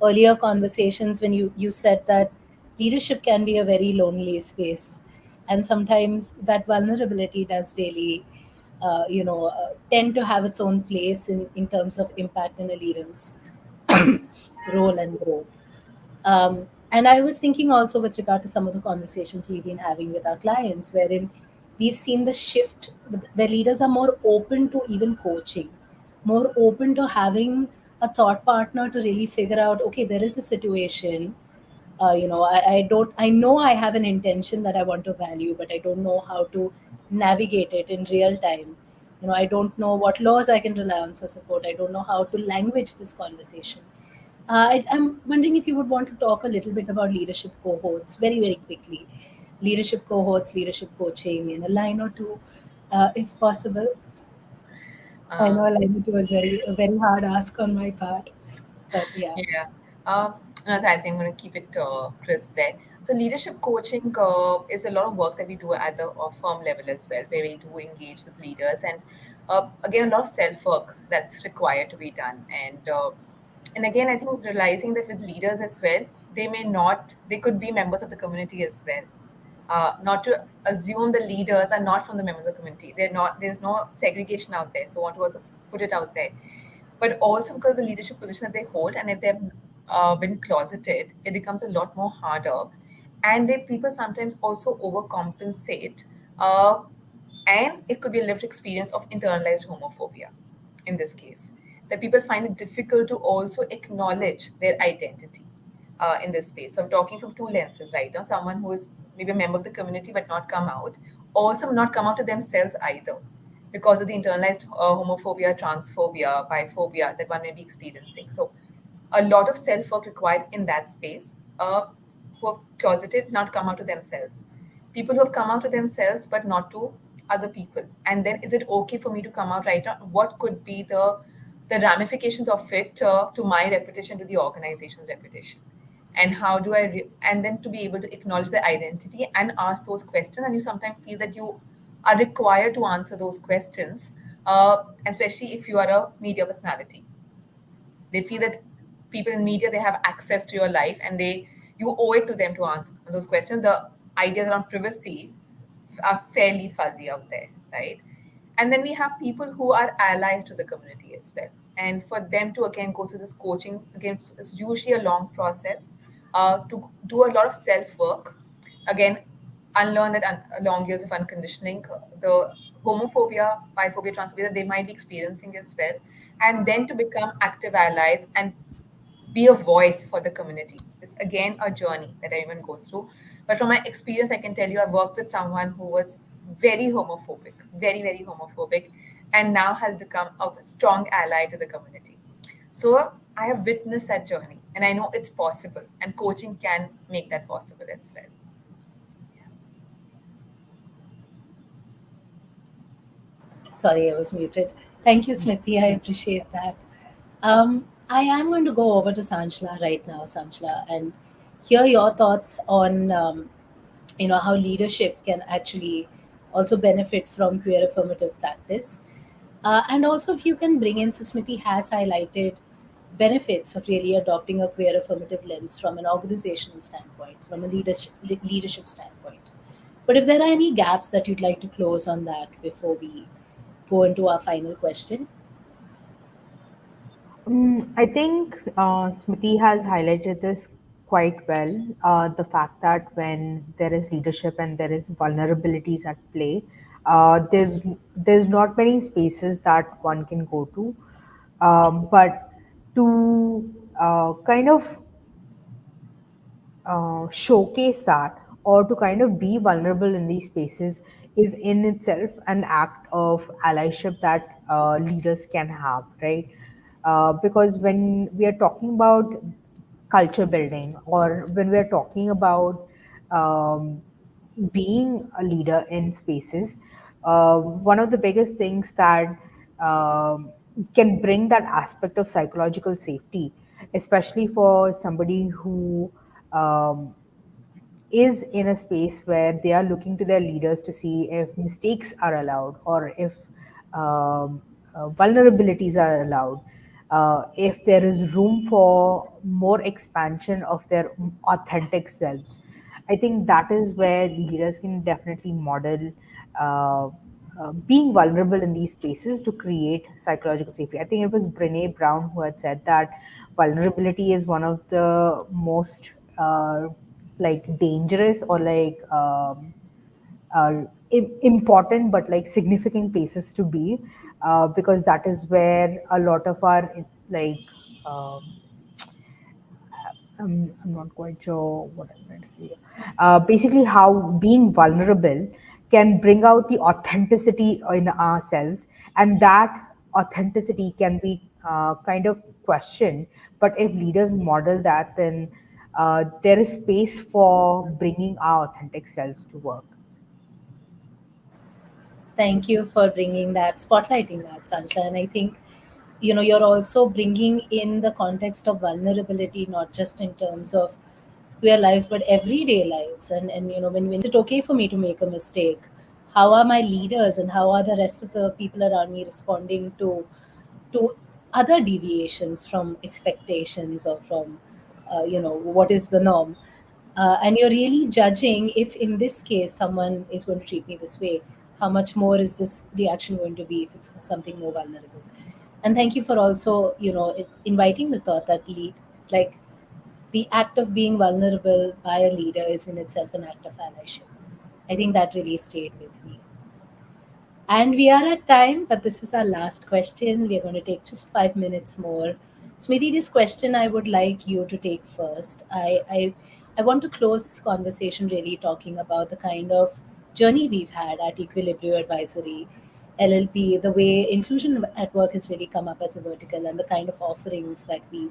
A: earlier conversations when you said that leadership can be a very lonely space. And sometimes that vulnerability does really, tend to have its own place in terms of impact in a leader's role and growth. And I was thinking also with regard to some of the conversations we've been having with our clients, wherein we've seen the shift. The leaders are more open to even coaching, more open to having a thought partner to really figure out, okay, there is a situation. I don't, I know I have an intention that I want to value, but I don't know how to navigate it in real time. I don't know what laws I can rely on for support. I don't know how to language this conversation. I'm wondering if you would want to talk a little bit about leadership cohorts very, very quickly. Leadership cohorts, leadership coaching in a line or two, if possible. I
B: Uh,
A: know a line or two was a very hard ask on my part, but yeah.
B: Yeah. No, so I think I'm going to keep it crisp there. So leadership coaching is a lot of work that we do at the firm level as well, where we do engage with leaders, and again, a lot of self work that's required to be done. And again, I think realizing that with leaders as well, they could be members of the community as well. Not to assume the leaders are not from the members of the community. They're not. There's no segregation out there. So I want to also put it out there, but also because the leadership position that they hold, and if they've been closeted, it becomes a lot more harder, and they people sometimes also overcompensate, uh, and it could be a lived experience of internalized homophobia in this case, that people find it difficult to also acknowledge their identity in this space. So I'm talking from two lenses right now: someone who is maybe a member of the community but not come out, also not come out to themselves either, because of the internalized homophobia, transphobia, biphobia that one may be experiencing. So, a lot of self work required in that space. Who have closeted, not come out to themselves. People who have come out to themselves but not to other people. And then, is it okay for me to come out right now? What could be the ramifications of it to my reputation, to the organization's reputation? And how do and then to be able to acknowledge the identity and ask those questions, and you sometimes feel that you are required to answer those questions, especially if you are a media personality. They feel that people in media, they have access to your life, and they you owe it to them to answer those questions. The ideas around privacy are fairly fuzzy out there, right? And then we have people who are allies to the community as well, and for them to again go through this coaching, again it's usually a long process, to do a lot of self work, again unlearn that long years of unconditioning, the homophobia, biphobia, transphobia that they might be experiencing as well, and then to become active allies and be a voice for the community. It's again a journey that everyone goes through. But from my experience, I can tell you I've worked with someone who was very homophobic, very, very homophobic, and now has become a strong ally to the community. So I have witnessed that journey, and I know it's possible, and coaching can make that possible as well.
A: Sorry, I was muted. Thank you, Smriti. I appreciate that. I am going to go over to Sanchla right now, Sanchla, and hear your thoughts on how leadership can actually also benefit from queer affirmative practice. And also, if you can bring in, so Smriti has highlighted benefits of really adopting a queer affirmative lens from an organizational standpoint, from a leadership standpoint. But if there are any gaps that you'd like to close on that before we go into our final question.
C: I think Smriti has highlighted this quite well. The fact that when there is leadership and there is vulnerabilities at play, there's not many spaces that one can go to, but to kind of showcase that or to kind of be vulnerable in these spaces is in itself an act of allyship that leaders can have, right? Because when we are talking about culture building or when we are talking about um, being a leader in spaces, one of the biggest things that um, can bring that aspect of psychological safety, especially for somebody who um, is in a space where they are looking to their leaders to see if mistakes are allowed or if vulnerabilities are allowed, if there is room for more expansion of their authentic selves. I think that is where leaders can definitely model uh, being vulnerable in these spaces to create psychological safety. I think it was Brene Brown who had said that vulnerability is one of the most like dangerous or like important but like significant places to be, because that is where a lot of our like um, I'm not quite sure what I'm trying to say here. Basically, how being vulnerable can bring out the authenticity in ourselves, and that authenticity can be kind of questioned. But if leaders model that, then there is space for bringing our authentic selves to work.
A: Thank you for bringing that, spotlighting that, Sanchla. And I think, you're also bringing in the context of vulnerability, not just in terms of queer lives, but everyday lives. And when is it okay for me to make a mistake? How are my leaders and how are the rest of the people around me responding to other deviations from expectations or from what is the norm? And you're really judging if in this case someone is going to treat me this way, how much more is this reaction going to be if it's something more vulnerable? And thank you for also inviting the thought that like the act of being vulnerable by a leader is in itself an act of allyship. I think that really stayed with me. And we are at time, but this is our last question. We are going to take just 5 minutes more. Smriti, this question I would like you to take first. I want to close this conversation really talking about the kind of journey we've had at Equilibrium Advisory, LLP, the way inclusion at work has really come up as a vertical, and the kind of offerings that we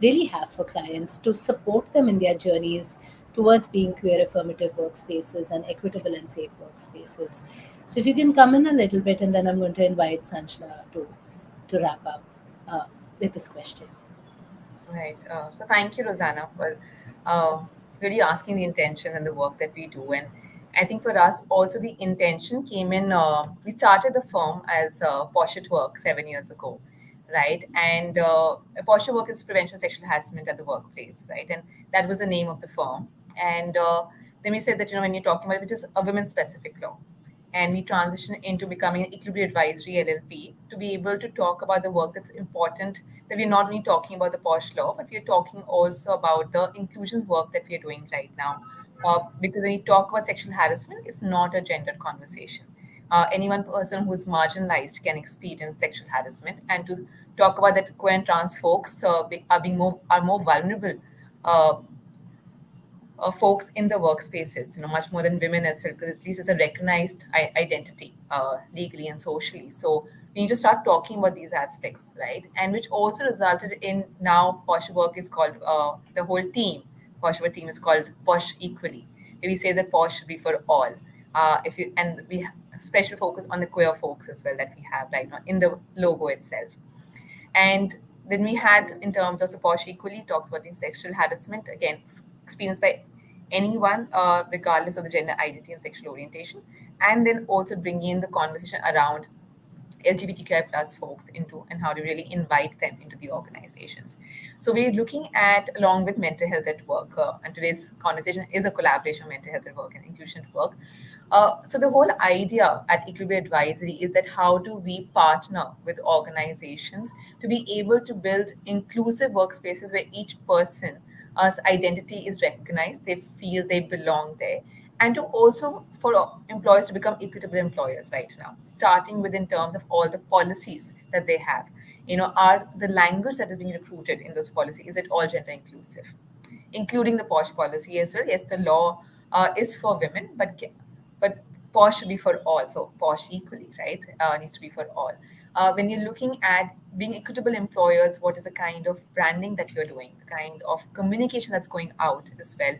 A: really have for clients to support them in their journeys towards being queer affirmative workspaces and equitable and safe workspaces. So if you can come in a little bit, and then I'm going to invite Sanjna to wrap up with this question.
B: Right. So thank you, Rosanna, for uh, really asking the intention and the work that we do. And I think for us, also the intention came in. We started the firm as Posh at Work 7 years ago, right? And Posh at Work is prevention of sexual harassment at the workplace, right? And that was the name of the firm. And then we said that when you're talking about it, which is a women-specific law, and we transition into becoming an equity advisory LLP to be able to talk about the work that's important. That we're not only talking about the posh law, but we're talking also about the inclusion work that we're doing right now. Because when you talk about sexual harassment, it's not a gendered conversation. Any one person who's marginalized can experience sexual harassment, and to talk about that queer and trans folks are more vulnerable uh, folks in the workspaces, much more than women as well, because at least it's a recognized identity legally and socially. So we need to start talking about these aspects, right? And which also resulted in now Posh Work is called the whole team. Posh Work team is called Posh Equally. We say that Posh should be for all. If you and we have special focus on the queer folks as well that we have right now in the logo itself. And then we had, in terms of support equally, talks about the sexual harassment, again, experienced by anyone, regardless of the gender identity and sexual orientation. And then also bringing in the conversation around LGBTQI plus folks into and how to really invite them into the organizations. So we're looking at, along with mental health at work, and today's conversation is a collaboration of mental health at work and inclusion at work. So the whole idea at Equilibrium Advisory is that how do we partner with organizations to be able to build inclusive workspaces where each person's identity is recognized, they feel they belong there, and to also for employers to become equitable employers right now, starting with in terms of all the policies that they have. Are the language that is being recruited in those policies, is it all gender inclusive? Including the posh policy as well. Yes, the law is for women, but posh should be for all. So posh equally, right? Needs to be for all. When you're looking at being equitable employers, what is the kind of branding that you're doing, the kind of communication that's going out as well?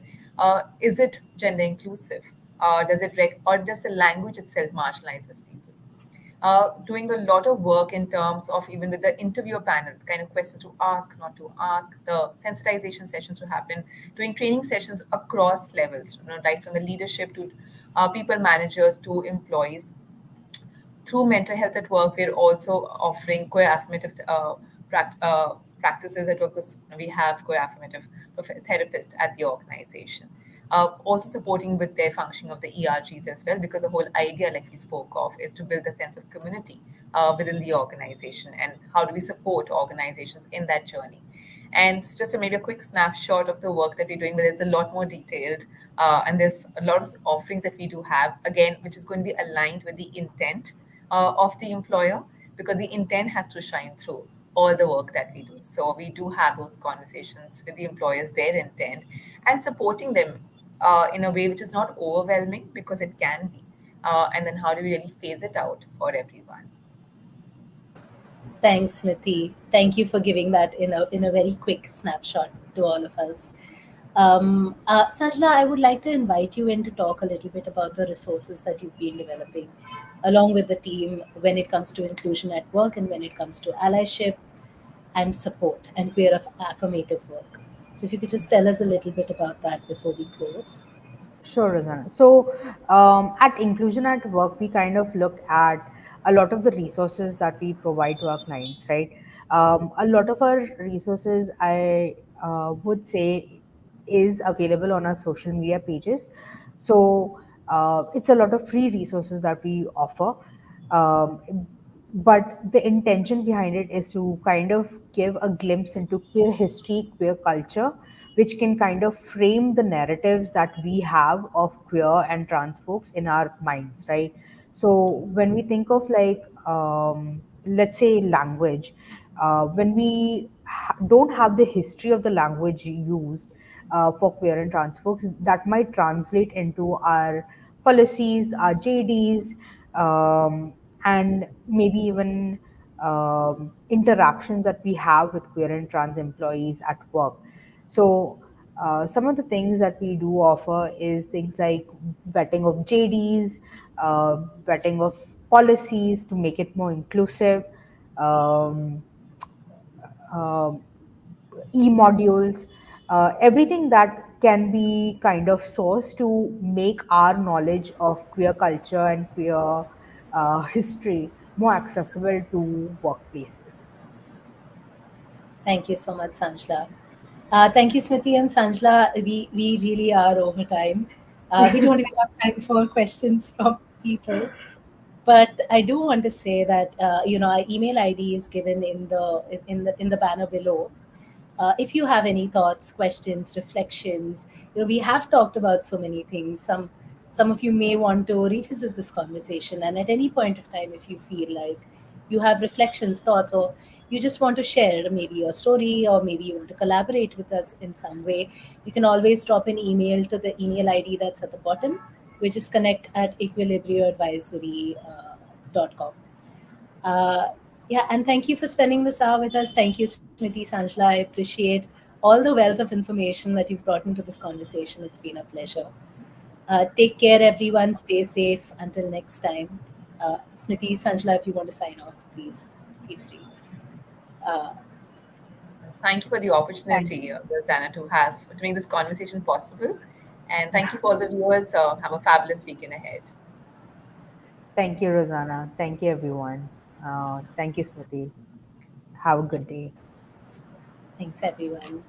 B: Is it gender inclusive? Or does the language itself marginalizes people? Doing a lot of work in terms of even with the interviewer panel, the kind of questions to ask, not to ask, the sensitization sessions to happen, doing training sessions across levels, right from the leadership to people managers to employees. Through mental health at work, we're also offering queer affirmative practices at work, because we have queer affirmative therapists at the organization. Also supporting with their functioning of the ERGs as well, because the whole idea, like we spoke of, is to build a sense of community within the organization, and how do we support organizations in that journey. And it's just maybe a quick snapshot of the work that we're doing, but there's a lot more detailed, and there's a lot of offerings that we do have, again, which is going to be aligned with the intent of the employer, because the intent has to shine through all the work that we do. So we do have those conversations with the employers, their intent, and supporting them in a way which is not overwhelming, because it can be. And then how do we really phase it out for everyone?
A: Thanks, Smriti. Thank you for giving that in a very quick snapshot to all of us. Sanjna, I would like to invite you in to talk a little bit about the resources that you've been developing along with the team when it comes to inclusion at work and when it comes to allyship and support and queer affirmative work. So if you could just tell us a little bit about that before we close.
C: Sure, Rosanna. So, at Inclusion at Work, we kind of look at a lot of the resources that we provide to our clients, right? A lot of our resources, I would say, is available on our social media pages. So, it's a lot of free resources that we offer. But the intention behind it is to kind of give a glimpse into queer history, queer culture, which can kind of frame the narratives that we have of queer and trans folks in our minds, right? So when we think of like, let's say, language, when we don't have the history of the language used for queer and trans folks, that might translate into our policies, our JDs, and maybe even interactions that we have with queer and trans employees at work. So, some of the things that we do offer is things like vetting of JDs, vetting of policies to make it more inclusive, um, um, e-modules, everything that can be kind of sourced to make our knowledge of queer culture and queer history more accessible to workplaces.
A: Thank you so much, Sanjla. Thank you, Smriti and Sanjla. We really are over time. We don't even have time for questions from people. But I do want to say that our email ID is given in the banner below. If you have any thoughts, questions, reflections, we have talked about so many things. Some of you may want to revisit this conversation, and at any point of time, if you feel like you have reflections, thoughts, or you just want to share maybe your story, or maybe you want to collaborate with us in some way, you can always drop an email to the email ID that's at the bottom, which is connect@equilibrioadvisory.com. Uh, yeah, and thank you for spending this hour with us. Thank you, Smriti, Sanjla. I appreciate all the wealth of information that you've brought into this conversation. It's been a pleasure. Take care, everyone. Stay safe. Until next time. Smriti, Sanjla, if you want to sign off, please feel free. Uh,
B: Thank you for the
C: Thank
B: opportunity,
C: you.
B: Rosanna, to have to make this conversation possible. And thank you for all the viewers. Have a fabulous weekend ahead.
C: Thank you, Rosanna. Thank you, everyone. Thank you, Smriti. Have a good day.
A: thanks, everyone.